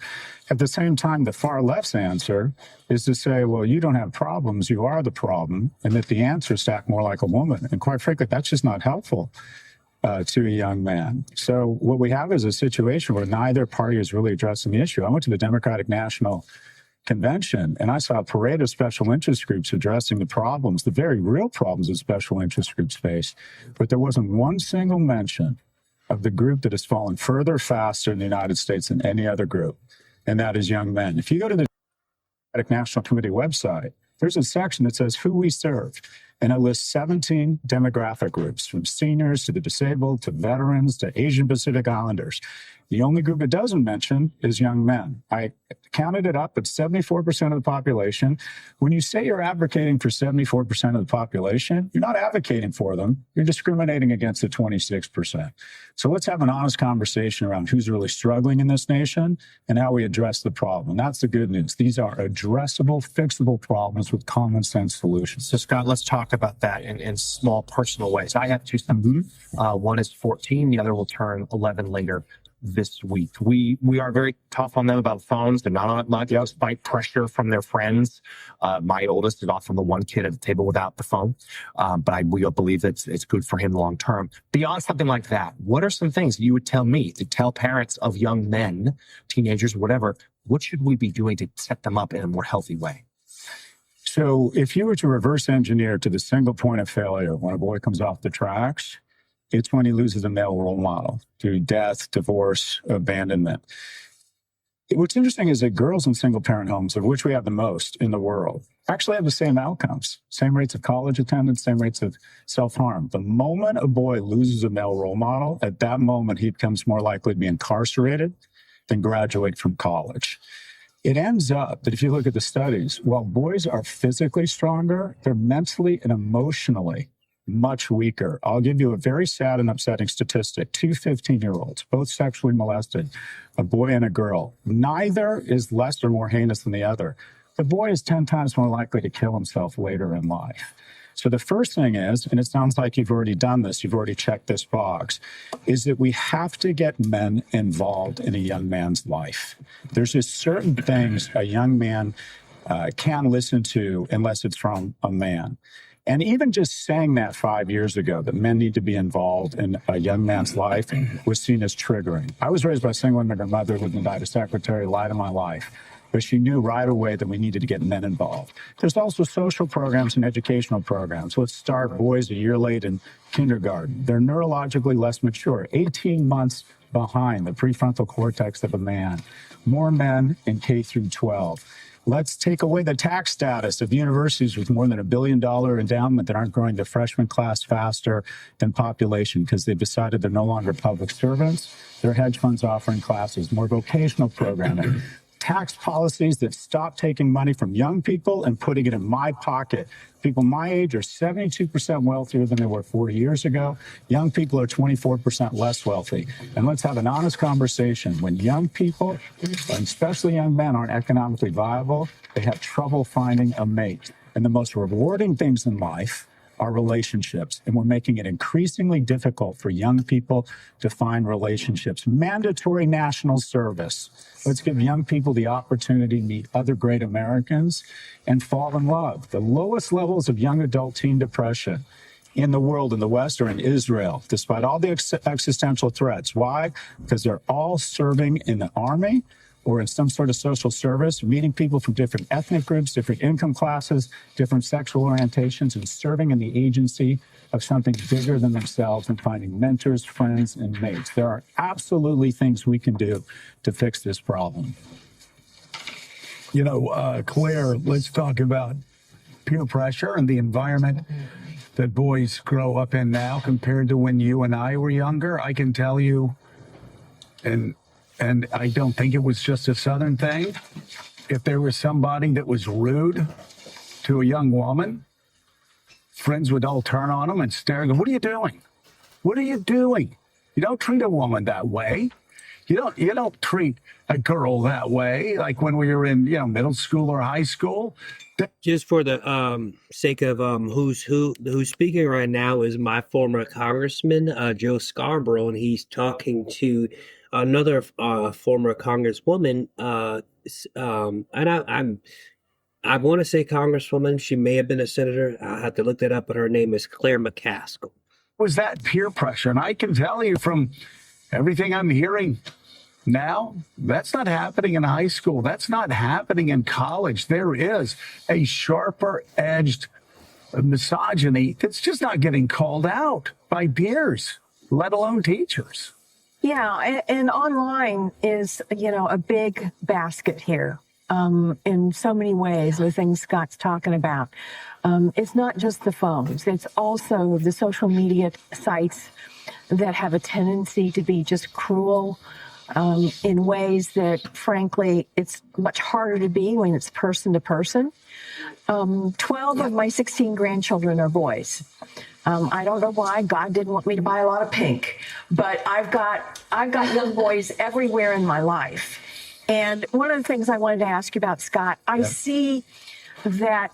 At the same time, the far left's answer is to say, well, you don't have problems, you are the problem, and that the answer is to act more like a woman. And quite frankly, that's just not helpful to a young man. So what we have is a situation where neither party is really addressing the issue. I went to the Democratic National Convention, and I saw a parade of special interest groups addressing the problems, the very real problems that special interest groups face. But there wasn't one single mention of the group that has fallen further, faster in the United States than any other group, and that is young men. If you go to the Democratic National Committee website, there's a section that says who we serve, and it lists 17 demographic groups, from seniors to the disabled to veterans to Asian Pacific Islanders. The only group it doesn't mention is young men. I counted it up, it's 74% of the population. When you say you're advocating for 74% of the population, you're not advocating for them, you're discriminating against the 26%. So let's have an honest conversation around who's really struggling in this nation and how we address the problem. And that's the good news. These are addressable, fixable problems with common sense solutions. So Scott, let's talk about that in small personal ways. I have two sons. One is 14, the other will turn 11 later this week. We are very tough on them about phones. They're not on it much, despite pressure from their friends. My oldest is often the one kid at the table without the phone, but we believe that it's good for him long term. Beyond something like that, what are some things you would tell me to tell parents of young men, teenagers, whatever, what should we be doing to set them up in a more healthy way? So if you were to reverse engineer to the single point of failure when a boy comes off the tracks, it's when he loses a male role model through death, divorce, abandonment. What's interesting is that girls in single-parent homes, of which we have the most in the world, actually have the same outcomes, same rates of college attendance, same rates of self-harm. The moment a boy loses a male role model, at that moment he becomes more likely to be incarcerated than graduate from college. It ends up that if you look at the studies, while boys are physically stronger, they're mentally and emotionally much weaker. I'll give you a very sad and upsetting statistic. 2 15-year-olds, both sexually molested, a boy and a girl. Neither is less or more heinous than the other. The boy is 10 times more likely to kill himself later in life. So the first thing is, and it sounds like you've already done this, you've already checked this box, is that we have to get men involved in a young man's life. There's just certain things a young man can listen to unless it's from a man. And even just saying that 5 years ago, that men need to be involved in a young man's life, was seen as triggering. I was raised by a single immigrant mother who died a secretary, lied in my life. But she knew right away that we needed to get men involved. There's also social programs and educational programs. Let's start boys a year late in kindergarten. They're neurologically less mature, 18 months behind the prefrontal cortex of a man. More men in K through 12. Let's take away the tax status of universities with more than $1 billion endowment that aren't growing the freshman class faster than population because they've decided they're no longer public servants. They're hedge funds offering classes, more vocational programming. Tax policies that stop taking money from young people and putting it in my pocket. People my age are 72% wealthier than they were 40 years ago. Young people are 24% less wealthy. And let's have an honest conversation. When young people, and especially young men, aren't economically viable, they have trouble finding a mate. And the most rewarding things in life are relationships, and we're making it increasingly difficult for young people to find relationships. Mandatory national service. Let's give young people the opportunity to meet other great Americans and fall in love. The lowest levels of young adult teen depression in the world, in the West, or in Israel, despite all the existential threats. Why? Because they're all serving in the army or in some sort of social service, meeting people from different ethnic groups, different income classes, different sexual orientations, and serving in the agency of something bigger than themselves and finding mentors, friends, and mates. There are absolutely things we can do to fix this problem. You know, Claire, let's talk about peer pressure and the environment that boys grow up in now compared to when you and I were younger. I can tell you, and I don't think it was just a Southern thing, if there was somebody that was rude to a young woman, friends would all turn on them and stare and go, "What are you doing? What are you doing? You don't treat a woman that way. You don't treat a girl that way." Like when we were in, middle school or high school. Just for the sake of who's speaking right now is my former congressman, Joe Scarborough, and he's talking to another former congresswoman. And I want to say congresswoman. She may have been a senator. I have to look that up, but her name is Claire McCaskill. Was that peer pressure? And I can tell you from everything I'm hearing now, that's not happening in high school. That's not happening in college. There is a sharper edged misogyny that's just not getting called out by peers, let alone teachers. Yeah, and online is, a big basket here in so many ways, the things Scott's talking about. It's not just the phones. It's also the social media sites that have a tendency to be just cruel in ways that, frankly, it's much harder to be when it's person to person. 12 of my 16 grandchildren are boys. I don't know why God didn't want me to buy a lot of pink, but I've got young boys everywhere in my life. And one of the things I wanted to ask you about, Scott, I see that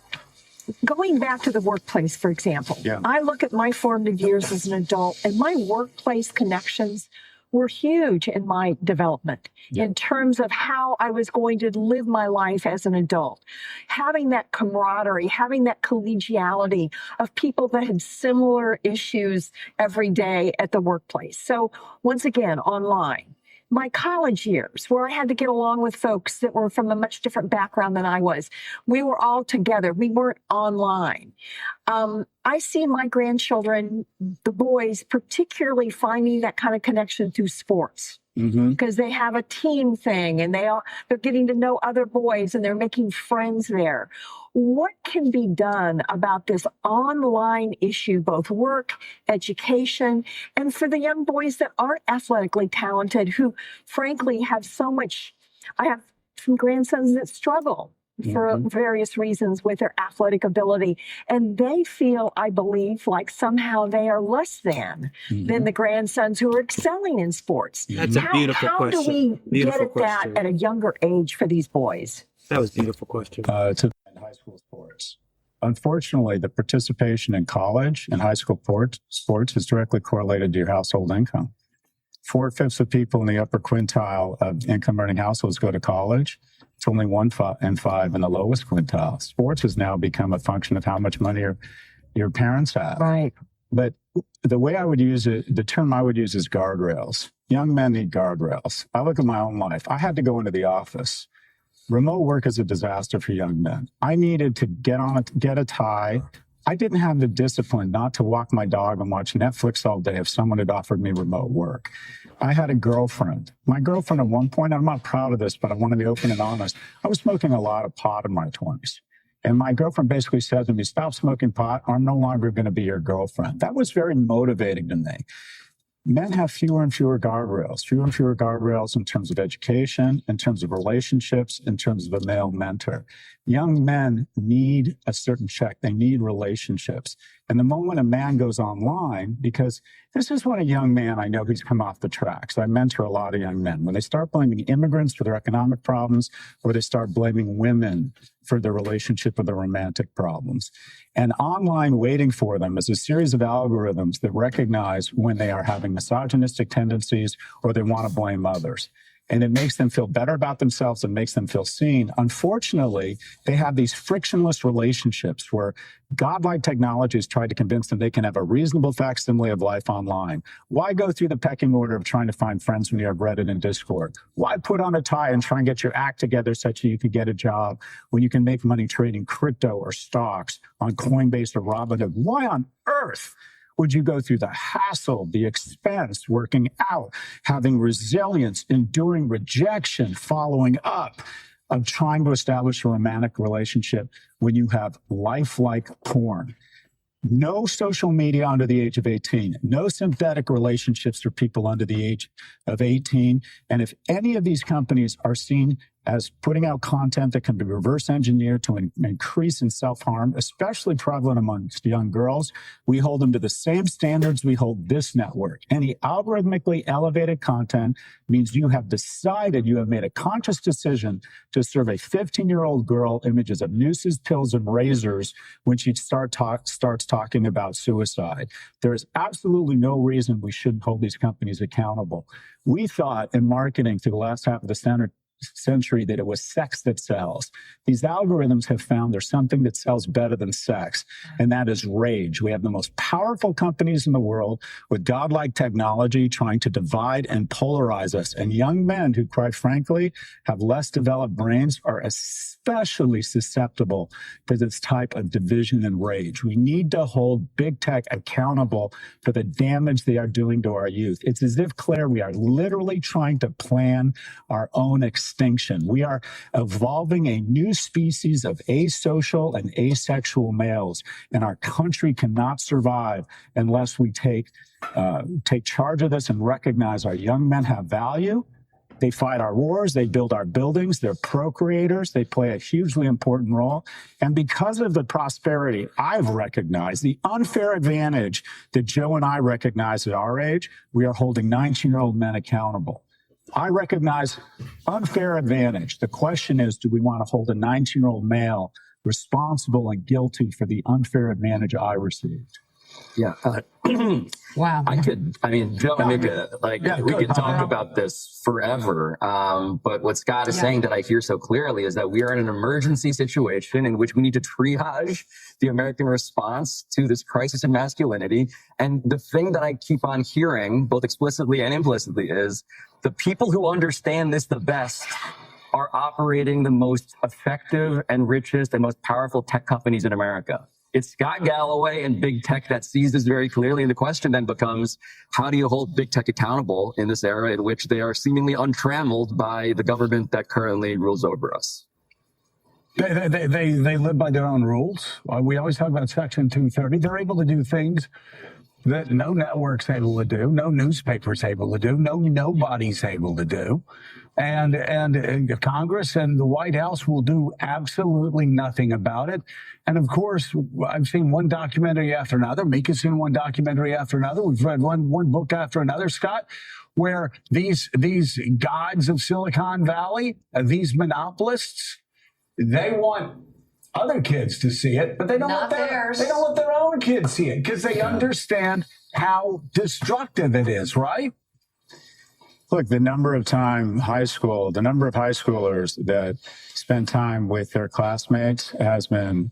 going back to the workplace, for example, I look at my formative years as an adult, and my workplace connections were huge in my development in terms of how I was going to live my life as an adult. Having that camaraderie, having that collegiality of people that had similar issues every day at the workplace. So once again, online. My college years, where I had to get along with folks that were from a much different background than I was. We were all together. We weren't online. I see my grandchildren, the boys, particularly finding that kind of connection through sports. Because they have a team thing and they're getting to know other boys and they're making friends there. What can be done about this online issue, both work, education, and for the young boys that aren't athletically talented, who frankly have so much? I have some grandsons that struggle for various reasons with their athletic ability. And they feel, I believe, like somehow they are less than the grandsons who are excelling in sports. That's a beautiful question. How do we get at that at a younger age for these boys? That was a beautiful question. To high school sports. Unfortunately, the participation in college and high school sports is directly correlated to your household income. 4/5 of people in the upper quintile of income earning households go to college. It's only 1 in 5 in the lowest quintile. Sports has now become a function of how much money your parents have. Right. But the way I would use it, the term I would use is guardrails. Young men need guardrails. I look at my own life. I had to go into the office. Remote work is a disaster for young men. I needed to get a tie. I didn't have the discipline not to walk my dog and watch Netflix all day if someone had offered me remote work. I had a girlfriend. My girlfriend at one point, I'm not proud of this, but I want to be open and honest. I was smoking a lot of pot in my 20s. And my girlfriend basically said to me, "Stop smoking pot, or I'm no longer going to be your girlfriend." That was very motivating to me. Men have fewer and fewer guardrails in terms of education, in terms of relationships, in terms of a male mentor. Young men need a certain check. They need relationships. And the moment a man goes online, because this is when a young man I know who's come off the tracks. I mentor a lot of young men. When they start blaming immigrants for their economic problems, or they start blaming women for their relationship or their romantic problems. And online waiting for them is a series of algorithms that recognize when they are having misogynistic tendencies or they want to blame others. and it makes them feel better about themselves and makes them feel seen. Unfortunately, they have these frictionless relationships where godlike technologies try to convince them they can have a reasonable facsimile of life online. Why go through the pecking order of trying to find friends when you have Reddit and Discord? Why put on a tie and try and get your act together such that you can get a job when you can make money trading crypto or stocks on Coinbase or Robinhood? Why on earth would you go through the hassle, the expense, working out, having resilience, enduring rejection, following up, of trying to establish a romantic relationship when you have lifelike porn? No social media under the age of 18, no synthetic relationships for people under the age of 18. And if any of these companies are seen as putting out content that can be reverse engineered to increase in self-harm, especially prevalent amongst young girls, we hold them to the same standards we hold this network. Any algorithmically elevated content means you have decided, you have made a conscious decision to serve a 15-year-old girl images of nooses, pills, and razors when she starts talking about suicide. There is absolutely no reason we shouldn't hold these companies accountable. We thought in marketing through the last half of the century that it was sex that sells. These algorithms have found there's something that sells better than sex, and that is rage. We have the most powerful companies in the world with godlike technology trying to divide and polarize us. And young men who, quite frankly, have less developed brains are especially susceptible to this type of division and rage. We need to hold big tech accountable for the damage they are doing to our youth. It's as if, Claire, we are literally trying to plan our own extinction. We are evolving a new species of asocial and asexual males, and our country cannot survive unless we take charge of this and recognize our young men have value. They fight our wars, they build our buildings, they're procreators, they play a hugely important role. And because of the prosperity I've recognized, the unfair advantage that Joe and I recognize at our age, we are holding 19-year-old men accountable. I recognize unfair advantage. The question is, do we want to hold a 19-year-old male responsible and guilty for the unfair advantage I received? Yeah. Wow. Joe, we could talk about this forever. But what Scott is saying that I hear so clearly is that we are in an emergency situation in which we need to triage the American response to this crisis in masculinity. And the thing that I keep on hearing, both explicitly and implicitly, is the people who understand this the best are operating the most effective and richest and most powerful tech companies in America. It's Scott Galloway and big tech that sees this very clearly. And the question then becomes, how do you hold big tech accountable in this era in which they are seemingly untrammeled by the government that currently rules over us? They live by their own rules. We always talk about Section 230. They're able to do things that no network's able to do, no newspaper's able to do, nobody's able to do. And Congress and the White House will do absolutely nothing about it. And of course, I've seen one documentary after another. Mika's seen one documentary after another. We've read one book after another, Scott, where these gods of Silicon Valley, these monopolists, they want other kids to see it, but they don't let their own kids see it because they understand how destructive it is, right? Look, the number of high schoolers that spend time with their classmates has been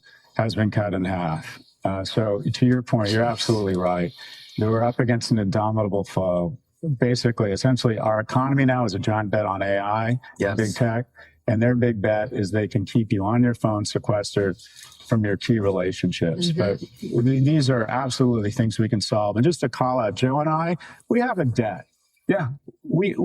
cut in half. So to your point, you're absolutely right. We're up against an indomitable foe. Basically, essentially, our economy now is a giant bet on AI, big tech. And their big bet is they can keep you on your phone sequestered from your key relationships. But these are absolutely things we can solve. And just to call out Joe and I, we have a debt. Yeah, we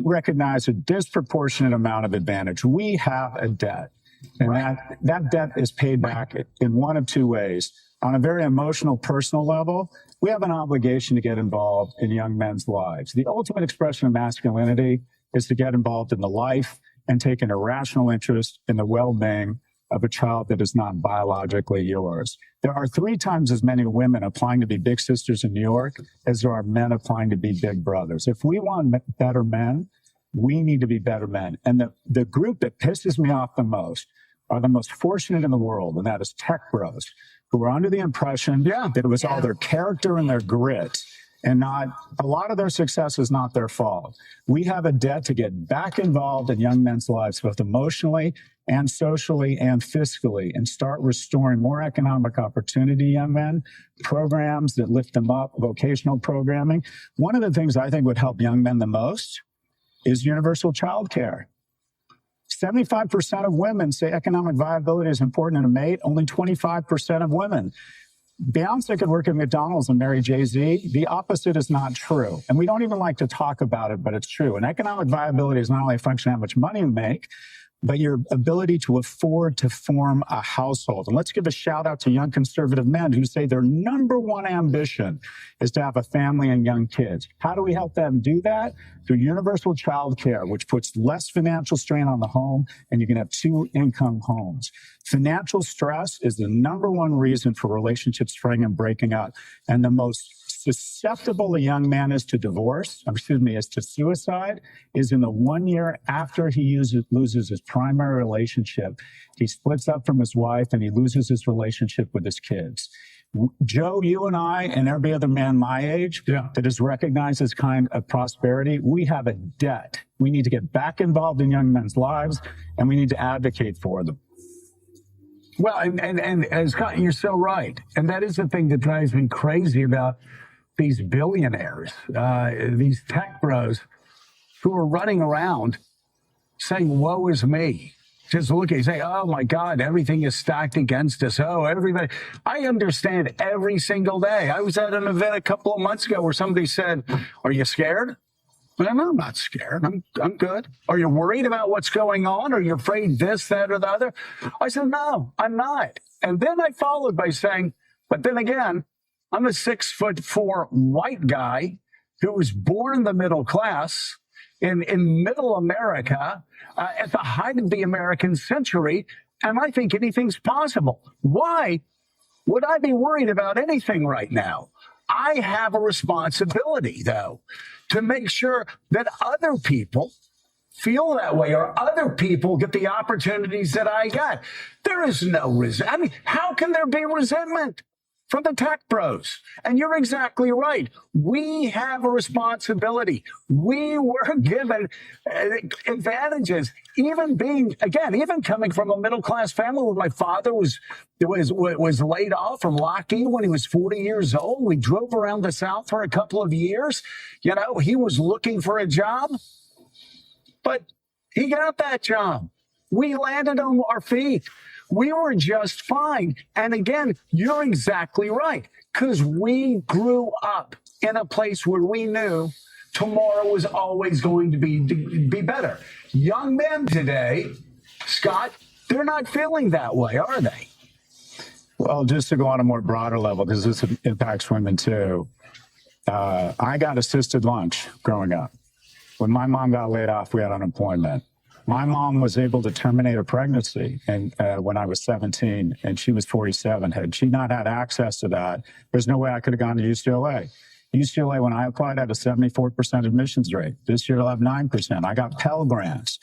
recognize a disproportionate amount of advantage. We have a debt. And that debt is paid back in one of two ways. On a very emotional, personal level, we have an obligation to get involved in young men's lives. The ultimate expression of masculinity is to get involved in the life and take an irrational interest in the well-being of a child that is not biologically yours. There are 3 times as many women applying to be big sisters in New York as there are men applying to be big brothers. If we want better men, we need to be better men. And the group that pisses me off the most are the most fortunate in the world, and that is tech bros, who are under the impression that it was all their character and their grit And not a lot of their success is not their fault. We have a debt to get back involved in young men's lives, both emotionally and socially and fiscally, and start restoring more economic opportunity to young men, programs that lift them up, vocational programming. One of the things I think would help young men the most is universal child care. 75% of women say economic viability is important in a mate, only 25% of women. Beyonce could work at McDonald's and marry Jay-Z. The opposite is not true. And we don't even like to talk about it, but it's true. And economic viability is not only a function of how much money you make, but your ability to afford to form a household. And let's give a shout out to young conservative men who say their number one ambition is to have a family and young kids. How do we help them do that? Through universal child care, which puts less financial strain on the home, and you can have 2 income homes. Financial stress is the number one reason for relationships fraying and breaking up. And the most susceptible a young man is to is to suicide, is in the 1 year after he loses his primary relationship. He splits up from his wife and he loses his relationship with his kids. Joe, you and I and every other man my age that has recognized this kind of prosperity, we have a debt. We need to get back involved in young men's lives, and we need to advocate for them. Well, and Scott, you're so right. And that is the thing that drives me crazy about these billionaires, these tech bros who are running around saying, woe is me. Just look and say, oh my God, everything is stacked against us. Oh, everybody. I understand every single day. I was at an event a couple of months ago where somebody said, are you scared? Well, no, I'm not scared. I'm good. Are you worried about what's going on? Are you afraid this, that, or the other? I said, no, I'm not. And then I followed by saying, but then again, I'm a 6'4" white guy who was born in the middle class in middle America at the height of the American century. And I think anything's possible. Why would I be worried about anything right now? I have a responsibility, though, to make sure that other people feel that way, or other people get the opportunities that I got. There is no resentment. I mean, how can there be resentment from the tech bros? And you're exactly right. We have a responsibility. We were given advantages. Even coming from a middle-class family where my father was laid off from Lockheed when he was 40 years old. We drove around the South for a couple of years. You know, he was looking for a job, but he got that job. We landed on our feet. We were just fine. And again, you're exactly right, because we grew up in a place where we knew tomorrow was always going to be better. Young men today, Scott, they're not feeling that way, are they? Well, just to go on a more broader level, because this impacts women too. I got assisted lunch growing up. When my mom got laid off, we had unemployment. My mom was able to terminate a pregnancy and when I was 17 and she was 47. Had she not had access to that, there's no way I could have gone to UCLA. UCLA, when I applied, had a 74% admissions rate. This year, it'll have 9%. I got Pell Grants.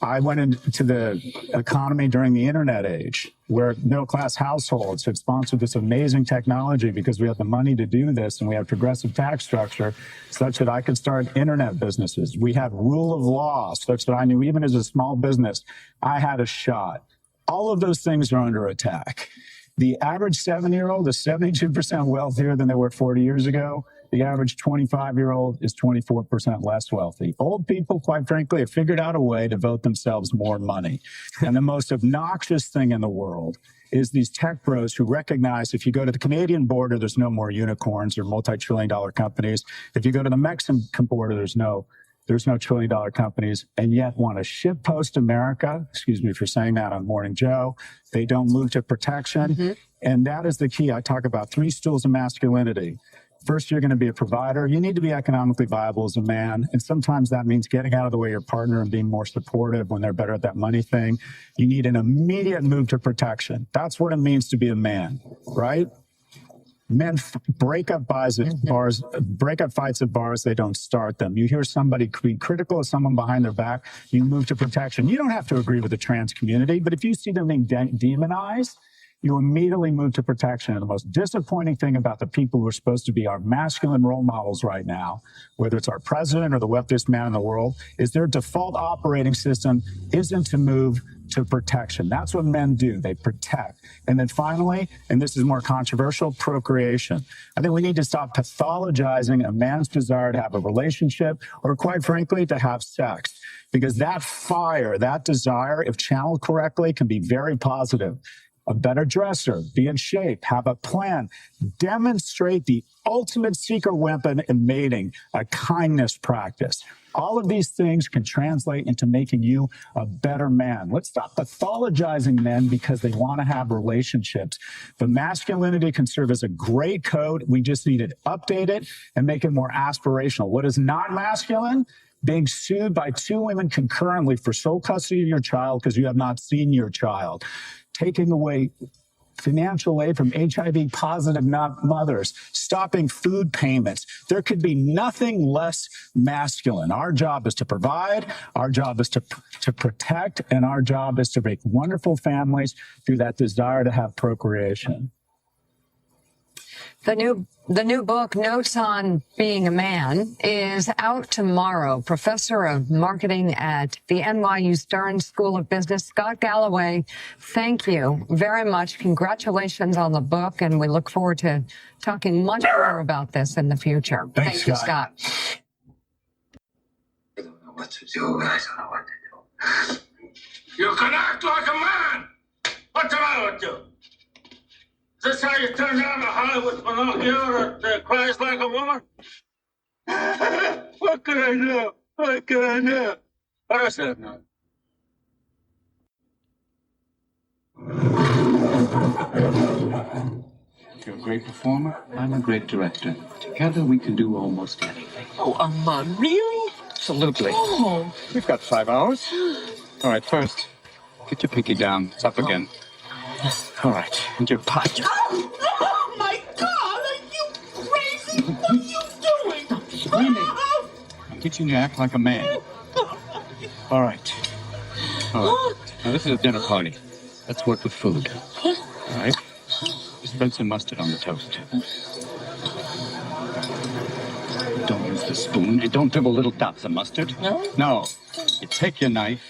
I went into the economy during the internet age, where middle-class households had sponsored this amazing technology because we had the money to do this, and we had progressive tax structure such that I could start internet businesses. We had rule of law such that I knew even as a small business, I had a shot. All of those things are under attack. The average 7-year-old is 72% wealthier than they were 40 years ago. The average 25-year-old is 24% less wealthy. Old people, quite frankly, have figured out a way to vote themselves more money. And the most obnoxious thing in the world is these tech bros who recognize if you go to the Canadian border, there's no more unicorns or multi-trillion-dollar companies. If you go to the Mexican border, there's no trillion-dollar companies, and yet want to shitpost America. Excuse me for saying that on Morning Joe. They don't move to protection. Mm-hmm. And that is the key. I talk about 3 stools of masculinity. First, you're going to be a provider. You need to be economically viable as a man. And sometimes that means getting out of the way of your partner and being more supportive when they're better at that money thing. You need an immediate move to protection. That's what it means to be a man, right? Men break up fights at bars, they don't start them. You hear somebody be critical of someone behind their back, you move to protection. You don't have to agree with the trans community, but if you see them being demonized, you immediately move to protection. And the most disappointing thing about the people who are supposed to be our masculine role models right now, whether it's our president or the wealthiest man in the world, is their default operating system isn't to move to protection. That's what men do. They protect. And then finally, and this is more controversial, procreation. I think we need to stop pathologizing a man's desire to have a relationship or, quite frankly, to have sex. Because that fire, that desire, if channeled correctly, can be very positive. A better dresser, be in shape, have a plan, demonstrate the ultimate secret weapon in mating, a kindness practice. All of these things can translate into making you a better man. Let's stop pathologizing men because they want to have relationships. But masculinity can serve as a great code. We just need to update it and make it more aspirational. What is not masculine? Being sued by two women concurrently for sole custody of your child because you have not seen your child. Taking away financial aid from HIV positive mothers, stopping food payments. There could be nothing less masculine. Our job is to provide, our job is to protect, and our job is to make wonderful families through that desire to have procreation. The new book, Notes on Being a Man, is out tomorrow. Professor of Marketing at the NYU Stern School of Business, Scott Galloway, thank you very much. Congratulations on the book, and we look forward to talking much more about this in the future. Thank you, Scott. I don't know what to do. I don't know what to do. You can act like a man! What's the matter with you? Is this how you turn down a Hollywood Pinocchio that cries like a woman? What can I do? What can I do? What is it? You're a great performer. I'm a great director. Together we can do almost anything. Oh, Armand, really? Absolutely. Oh. We've got 5 hours. All right, first, get your pinky down. It's up again. All right, and your pot. Oh, my God! Are you crazy? What are you doing? Screaming. I'm teaching you to act like a man. All right. All right. Now, this is a dinner party. Let's work with food. All right? Spread some mustard on the toast. Don't use the spoon, and don't dribble little dots of mustard. No? No. You take your knife,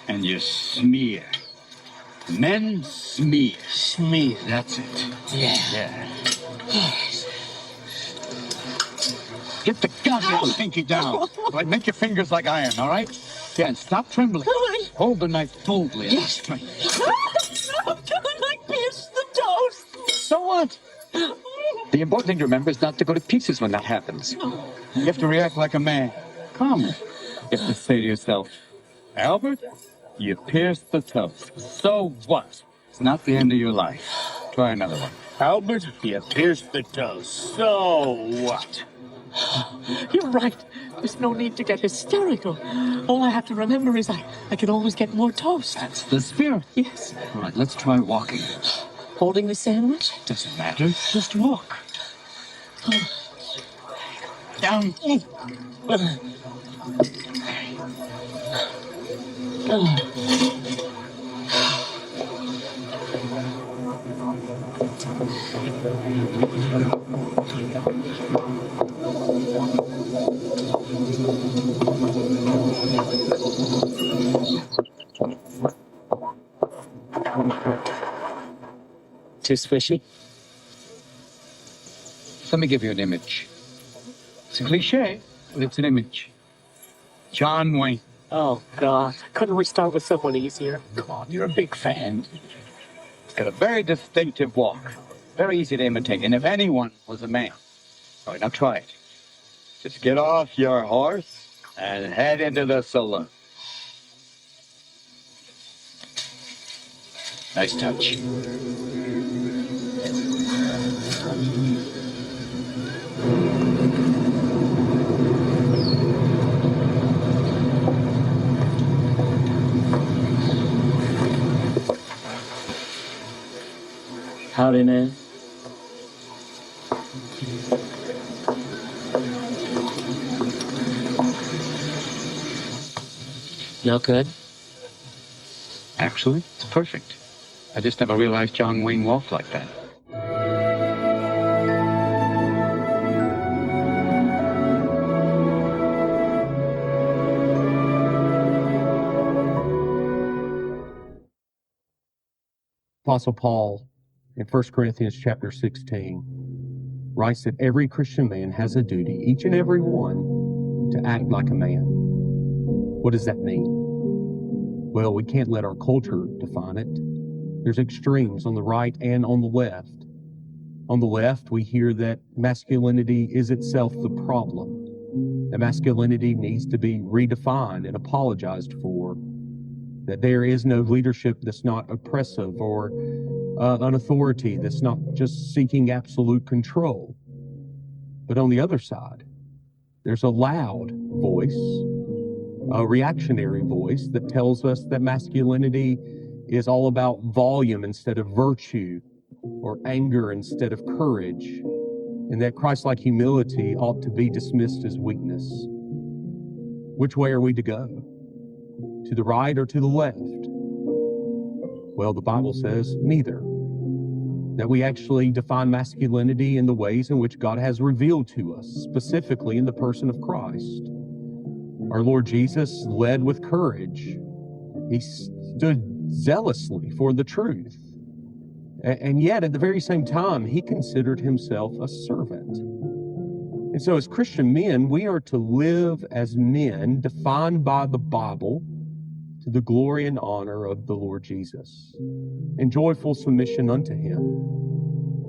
and you smear. Men smear. Smear. That's it. Yeah. Yeah. Get the goddamn pinky down. All right, make your fingers like iron, all right? Yeah, and stop trembling. Hold the knife boldly. Yes. Straight. I'm gonna pierce the toast. So what? The important thing to remember is not to go to pieces when that happens. You have to react like a man. Calm. You have to say to yourself, Albert, you pierced the toast. So what? It's not the end of your life. Try another one. Albert, you pierced the toast. So what? You're right. There's no need to get hysterical. All I have to remember is I can always get more toast. That's the spirit. Yes. All right, let's try walking. Holding the sandwich? Doesn't matter. Just walk. Down. Too squishy? Let me give you an image. It's a cliche, but it's an image. John Wayne. Oh, God. Couldn't we start with someone easier? Come on, you're a big fan. He's got a very distinctive walk. Very easy to imitate. And if anyone was a man. All right, now try it. Just get off your horse and head into the saloon. Nice touch. Howdy, man. No good? Actually, it's perfect. I just never realized John Wayne walked like that. Apostle Paul in 1 Corinthians chapter 16 writes that every Christian man has a duty, each and every one, to act like a man. What does that mean? Well, we can't let our culture define it. There's extremes on the right and on the left. On the left, we hear that masculinity is itself the problem, that masculinity needs to be redefined and apologized for, that there is no leadership that's not oppressive or an authority that's not just seeking absolute control. But on the other side, there's a loud voice, a reactionary voice that tells us that masculinity is all about volume instead of virtue, or anger instead of courage, and that Christ-like humility ought to be dismissed as weakness. Which way are we to go? To the right or to the left? Well, the Bible says neither. That we actually define masculinity in the ways in which God has revealed to us, specifically in the person of Christ. Our Lord Jesus led with courage. He stood zealously for the truth. And yet, at the very same time, he considered himself a servant. And so as Christian men, we are to live as men defined by the Bible to the glory and honor of the Lord Jesus, in joyful submission unto him.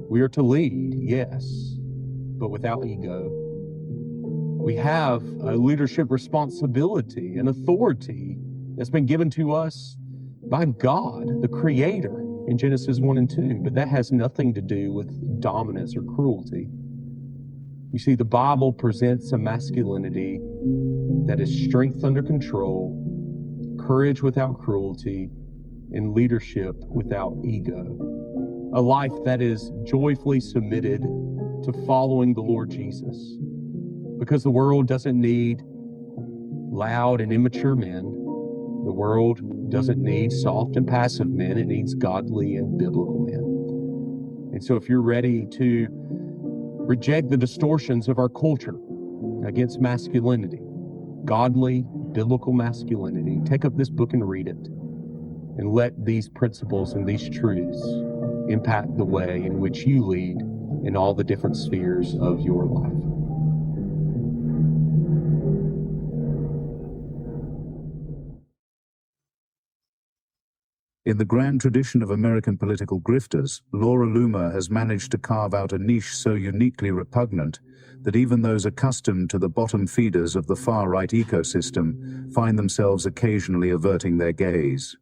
We are to lead, yes, but without ego. We have a leadership responsibility and authority that's been given to us by God, the Creator, in Genesis 1 and 2, but that has nothing to do with dominance or cruelty. You see, the Bible presents a masculinity that is strength under control, courage without cruelty, and leadership without ego. A life that is joyfully submitted to following the Lord Jesus. Because the world doesn't need loud and immature men. The world doesn't need soft and passive men. It needs godly and biblical men. And so if you're ready to reject the distortions of our culture against masculinity, godly, biblical masculinity, take up this book and read it, and let these principles and these truths impact the way in which you lead in all the different spheres of your life. In the grand tradition of American political grifters, Laura Loomer has managed to carve out a niche so uniquely repugnant that even those accustomed to the bottom feeders of the far-right ecosystem find themselves occasionally averting their gaze.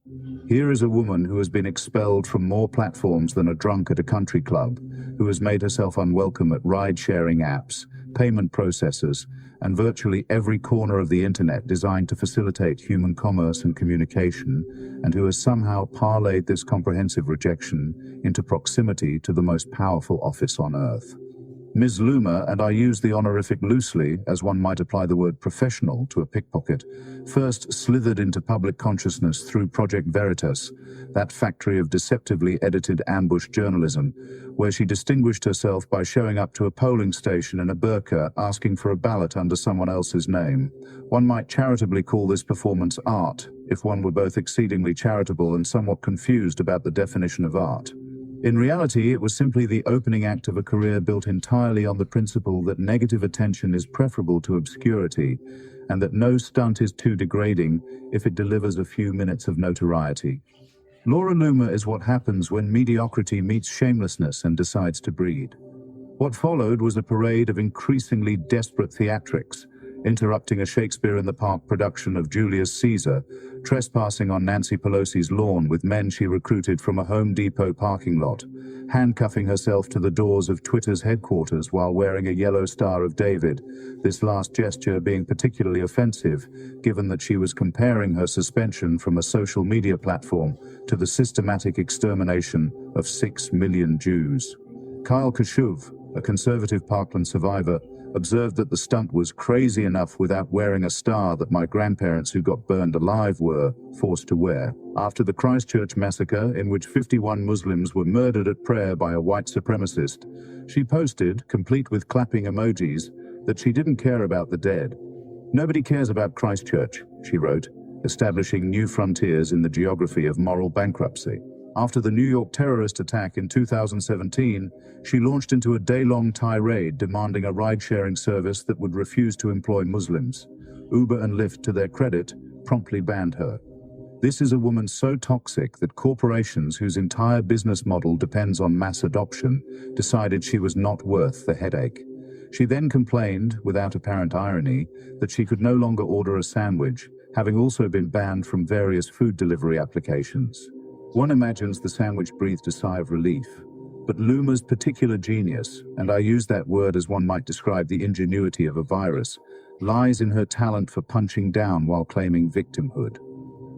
Here is a woman who has been expelled from more platforms than a drunk at a country club, who has made herself unwelcome at ride-sharing apps, payment processors, and virtually every corner of the internet designed to facilitate human commerce and communication, and who has somehow parlayed this comprehensive rejection into proximity to the most powerful office on earth. Ms. Loomer, and I use the honorific loosely, as one might apply the word professional to a pickpocket, first slithered into public consciousness through Project Veritas, that factory of deceptively edited ambush journalism, where she distinguished herself by showing up to a polling station in a burqa asking for a ballot under someone else's name. One might charitably call this performance art, if one were both exceedingly charitable and somewhat confused about the definition of art. In reality, it was simply the opening act of a career built entirely on the principle that negative attention is preferable to obscurity, and that no stunt is too degrading if it delivers a few minutes of notoriety. Laura Loomer is what happens when mediocrity meets shamelessness and decides to breed. What followed was a parade of increasingly desperate theatrics, interrupting a Shakespeare-in-the-Park production of Julius Caesar, trespassing on Nancy Pelosi's lawn with men she recruited from a Home Depot parking lot, handcuffing herself to the doors of Twitter's headquarters while wearing a yellow Star of David, this last gesture being particularly offensive, given that she was comparing her suspension from a social media platform to the systematic extermination of 6 million Jews. Kyle Kashuv, a conservative Parkland survivor, observed that the stunt was crazy enough without wearing a star that my grandparents who got burned alive were forced to wear. After the Christchurch massacre, in which 51 Muslims were murdered at prayer by a white supremacist, she posted, complete with clapping emojis, that she didn't care about the dead. "Nobody cares about Christchurch," she wrote, establishing new frontiers in the geography of moral bankruptcy. After the New York terrorist attack in 2017, she launched into a day-long tirade demanding a ride-sharing service that would refuse to employ Muslims. Uber and Lyft, to their credit, promptly banned her. This is a woman so toxic that corporations whose entire business model depends on mass adoption decided she was not worth the headache. She then complained, without apparent irony, that she could no longer order a sandwich, having also been banned from various food delivery applications. One imagines the sandwich breathed a sigh of relief. But Luma's particular genius, and I use that word as one might describe the ingenuity of a virus, lies in her talent for punching down while claiming victimhood.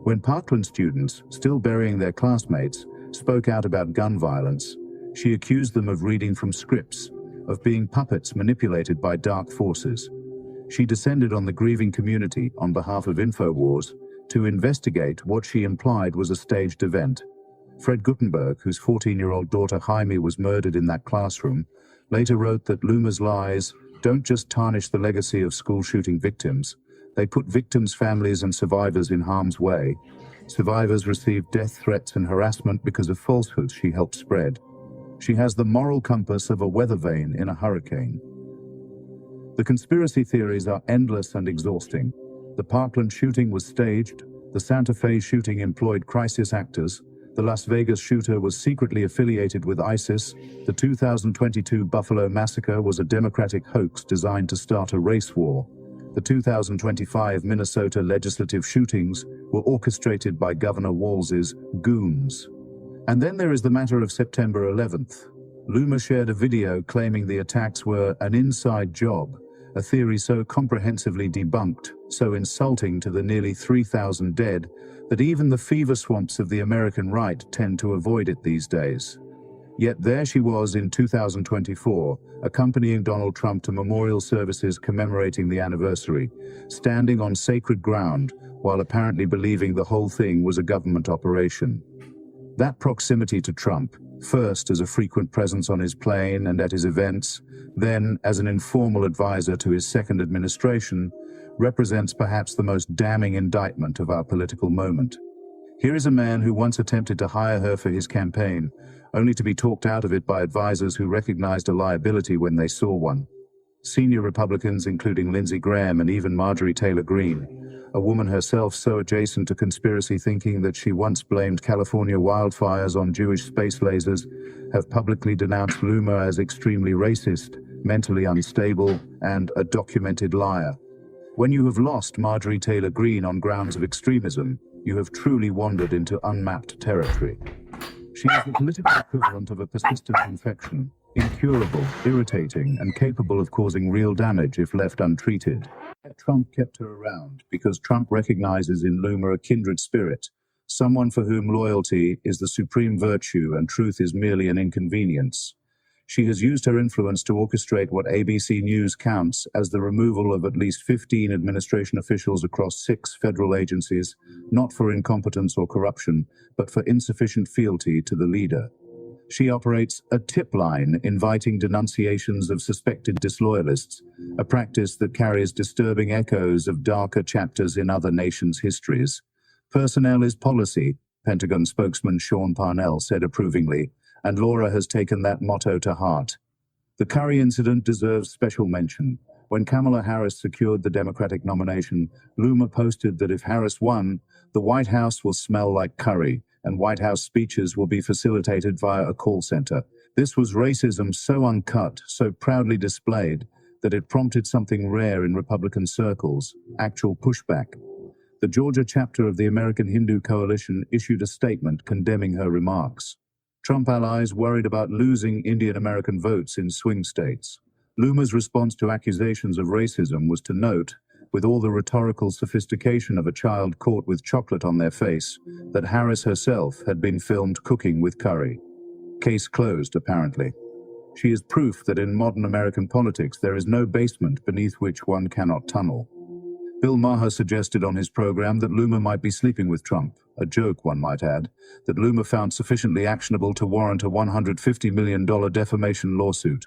When Parkland students, still burying their classmates, spoke out about gun violence, she accused them of reading from scripts, of being puppets manipulated by dark forces. She descended on the grieving community on behalf of InfoWars to investigate what she implied was a staged event. Fred Guttenberg, whose 14-year-old daughter Jaime was murdered in that classroom, later wrote that Luma's lies don't just tarnish the legacy of school shooting victims, they put victims' families and survivors in harm's way. Survivors received death threats and harassment because of falsehoods she helped spread. She has the moral compass of a weather vane in a hurricane. The conspiracy theories are endless and exhausting. The Parkland shooting was staged, the Santa Fe shooting employed crisis actors, the Las Vegas shooter was secretly affiliated with ISIS, the 2022 Buffalo massacre was a Democratic hoax designed to start a race war, the 2025 Minnesota legislative shootings were orchestrated by Governor Walz's goons. And then there is the matter of September 11th. Luma shared a video claiming the attacks were an inside job, a theory so comprehensively debunked, so insulting to the nearly 3,000 dead, that even the fever swamps of the American right tend to avoid it these days. Yet there she was in 2024, accompanying Donald Trump to memorial services commemorating the anniversary, standing on sacred ground while apparently believing the whole thing was a government operation. That proximity to Trump, first as a frequent presence on his plane and at his events, then as an informal advisor to his second administration, represents perhaps the most damning indictment of our political moment. Here is a man who once attempted to hire her for his campaign, only to be talked out of it by advisors who recognized a liability when they saw one. Senior Republicans, including Lindsey Graham and even Marjorie Taylor Greene, a woman herself so adjacent to conspiracy thinking that she once blamed California wildfires on Jewish space lasers, have publicly denounced Luma as extremely racist, mentally unstable, and a documented liar. When you have lost Marjorie Taylor Greene on grounds of extremism, you have truly wandered into unmapped territory. She is the political equivalent of a persistent infection, incurable, irritating, and capable of causing real damage if left untreated. Trump kept her around because Trump recognizes in Luma a kindred spirit, someone for whom loyalty is the supreme virtue and truth is merely an inconvenience. She has used her influence to orchestrate what ABC News counts as the removal of at least 15 administration officials across 6 federal agencies, not for incompetence or corruption, but for insufficient fealty to the leader. She operates a tip line inviting denunciations of suspected disloyalists, a practice that carries disturbing echoes of darker chapters in other nations' histories. Personnel is policy, Pentagon spokesman Sean Parnell said approvingly, and Laura has taken that motto to heart. The Curry incident deserves special mention. When Kamala Harris secured the Democratic nomination, Luma posted that if Harris won, the White House will smell like curry, and White House speeches will be facilitated via a call center. This was racism so uncut, so proudly displayed, that it prompted something rare in Republican circles, actual pushback. The Georgia chapter of the American Hindu Coalition issued a statement condemning her remarks. Trump allies worried about losing Indian American votes in swing states. Luma's response to accusations of racism was to note, with all the rhetorical sophistication of a child caught with chocolate on their face, that Harris herself had been filmed cooking with curry. Case closed, apparently. She is proof that in modern American politics there is no basement beneath which one cannot tunnel. Bill Maher suggested on his program that Loomer might be sleeping with Trump, a joke one might add, that Loomer found sufficiently actionable to warrant a $150 million defamation lawsuit.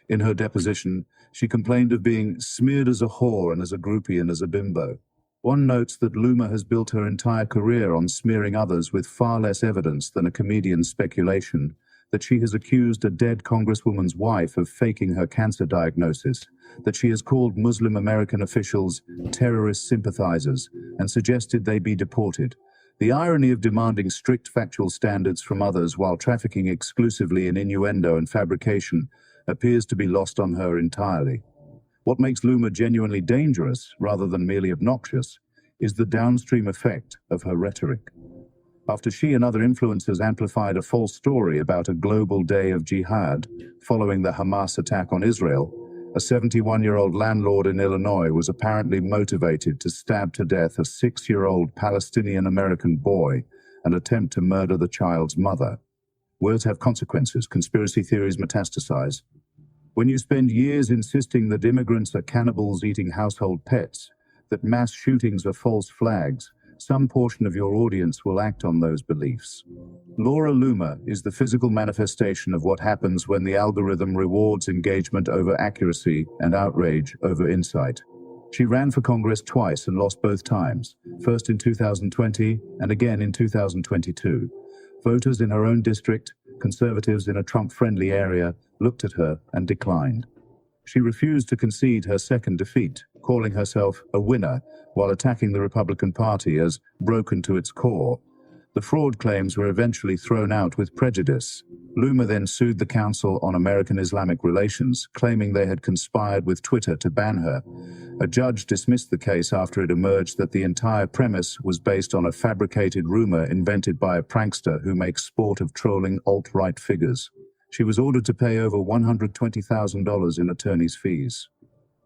In her deposition, she complained of being smeared as a whore and as a groupie and as a bimbo. One notes that Loomer has built her entire career on smearing others with far less evidence than a comedian's speculation, that she has accused a dead congresswoman's wife of faking her cancer diagnosis, that she has called Muslim American officials terrorist sympathizers and suggested they be deported. The irony of demanding strict factual standards from others while trafficking exclusively in innuendo and fabrication appears to be lost on her entirely. What makes Loomer genuinely dangerous, rather than merely obnoxious, is the downstream effect of her rhetoric. After she and other influencers amplified a false story about a global day of jihad following the Hamas attack on Israel, a 71-year-old landlord in Illinois was apparently motivated to stab to death a 6-year-old Palestinian-American boy and attempt to murder the child's mother. Words have consequences. Conspiracy theories metastasize. When you spend years insisting that immigrants are cannibals eating household pets, that mass shootings are false flags, some portion of your audience will act on those beliefs. Laura Loomer is the physical manifestation of what happens when the algorithm rewards engagement over accuracy and outrage over insight. She ran for Congress twice and lost both times, first in 2020 and again in 2022. Voters in her own district, conservatives in a Trump-friendly area, looked at her and declined. She refused to concede her second defeat, calling herself a winner while attacking the Republican Party as broken to its core. The fraud claims were eventually thrown out with prejudice. Loomer then sued the Council on American Islamic Relations, claiming they had conspired with Twitter to ban her. A judge dismissed the case after it emerged that the entire premise was based on a fabricated rumor invented by a prankster who makes sport of trolling alt-right figures. She was ordered to pay over $120,000 in attorney's fees.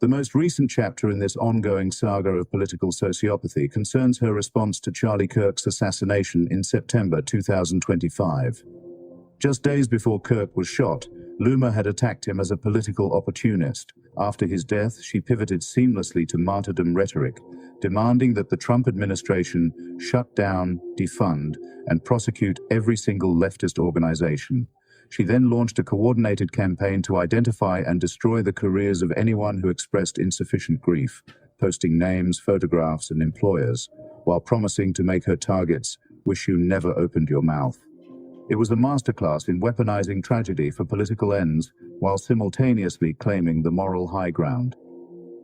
The most recent chapter in this ongoing saga of political sociopathy concerns her response to Charlie Kirk's assassination in September 2025. Just days before Kirk was shot, Loomer had attacked him as a political opportunist. After his death, she pivoted seamlessly to martyrdom rhetoric, demanding that the Trump administration shut down, defund, and prosecute every single leftist organization. She then launched a coordinated campaign to identify and destroy the careers of anyone who expressed insufficient grief, posting names, photographs, and employers, while promising to make her targets wish you never opened your mouth. It was a masterclass in weaponizing tragedy for political ends, while simultaneously claiming the moral high ground.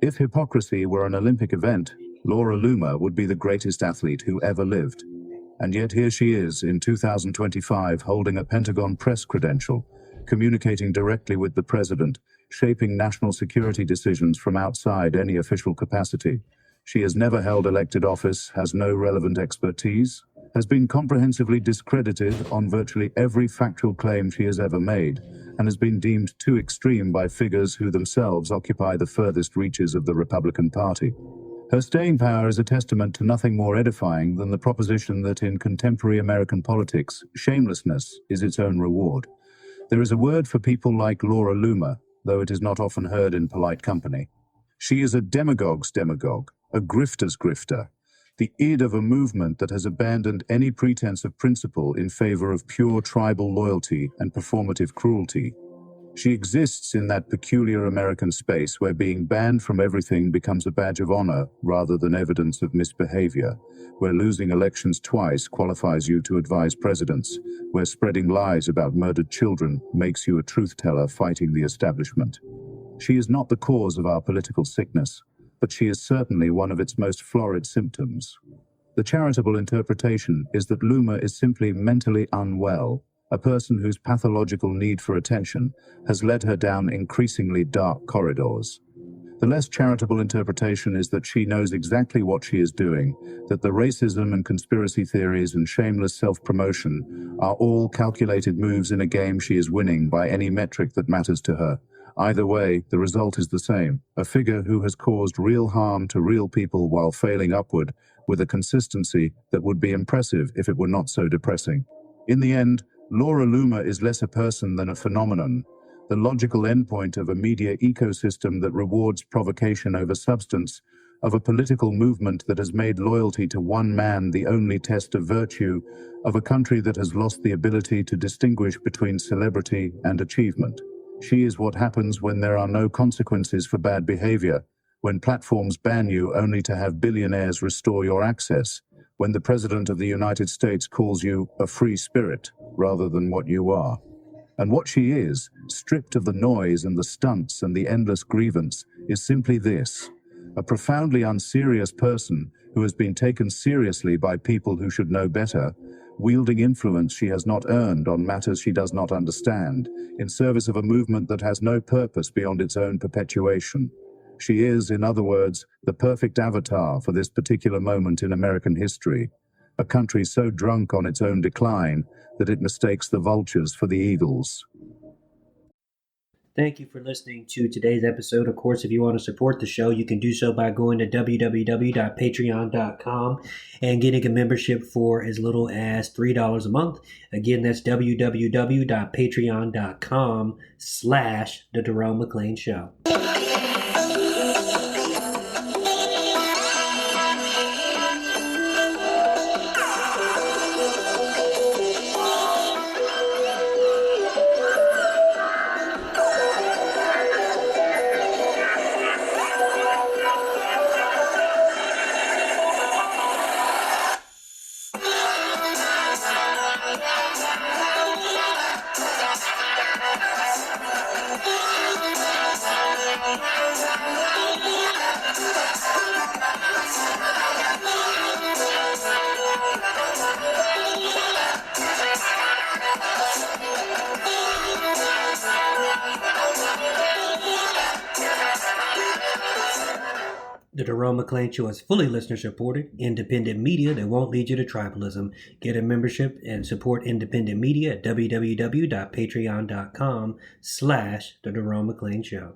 If hypocrisy were an Olympic event, Laura Loomer would be the greatest athlete who ever lived. And yet here she is in 2025 holding a Pentagon press credential, communicating directly with the president, shaping national security decisions from outside any official capacity. She has never held elected office, has no relevant expertise, has been comprehensively discredited on virtually every factual claim she has ever made, and has been deemed too extreme by figures who themselves occupy the furthest reaches of the Republican Party. Her staying power is a testament to nothing more edifying than the proposition that in contemporary American politics, shamelessness is its own reward. There is a word for people like Laura Loomer, though it is not often heard in polite company. She is a demagogue's demagogue, a grifter's grifter, the id of a movement that has abandoned any pretense of principle in favor of pure tribal loyalty and performative cruelty. She exists in that peculiar American space where being banned from everything becomes a badge of honor rather than evidence of misbehavior, where losing elections twice qualifies you to advise presidents, where spreading lies about murdered children makes you a truth-teller fighting the establishment. She is not the cause of our political sickness, but she is certainly one of its most florid symptoms. The charitable interpretation is that Loomer is simply mentally unwell, a person whose pathological need for attention has led her down increasingly dark corridors. The less charitable interpretation is that she knows exactly what she is doing, that the racism and conspiracy theories and shameless self-promotion are all calculated moves in a game she is winning by any metric that matters to her. Either way, the result is the same, a figure who has caused real harm to real people while failing upward with a consistency that would be impressive if it were not so depressing. In the end, Laura Loomer is less a person than a phenomenon. the logical endpoint of a media ecosystem that rewards provocation over substance, of a political movement that has made loyalty to one man the only test of virtue, of a country that has lost the ability to distinguish between celebrity and achievement. She is what happens when there are no consequences for bad behavior, when platforms ban you only to have billionaires restore your access, when the President of the United States calls you a free spirit rather than what you are. And what she is, stripped of the noise and the stunts and the endless grievance, is simply this: a profoundly unserious person who has been taken seriously by people who should know better, wielding influence she has not earned on matters she does not understand, in service of a movement that has no purpose beyond its own perpetuation. She is, in other words, the perfect avatar for this particular moment in American history, a country so drunk on its own decline that it mistakes the vultures for the eagles. Thank you for listening to today's episode. Of course, if you want to support the show, you can do so by going to www.patreon.com and getting a membership for as little as $3 a month. Again, that's www.patreon.com/The Jerome McClain Show. The Jerome McClain Show is fully listener-supported, independent media that won't lead you to tribalism. Get a membership and support independent media at www.patreon.com/The Jerome McClain Show.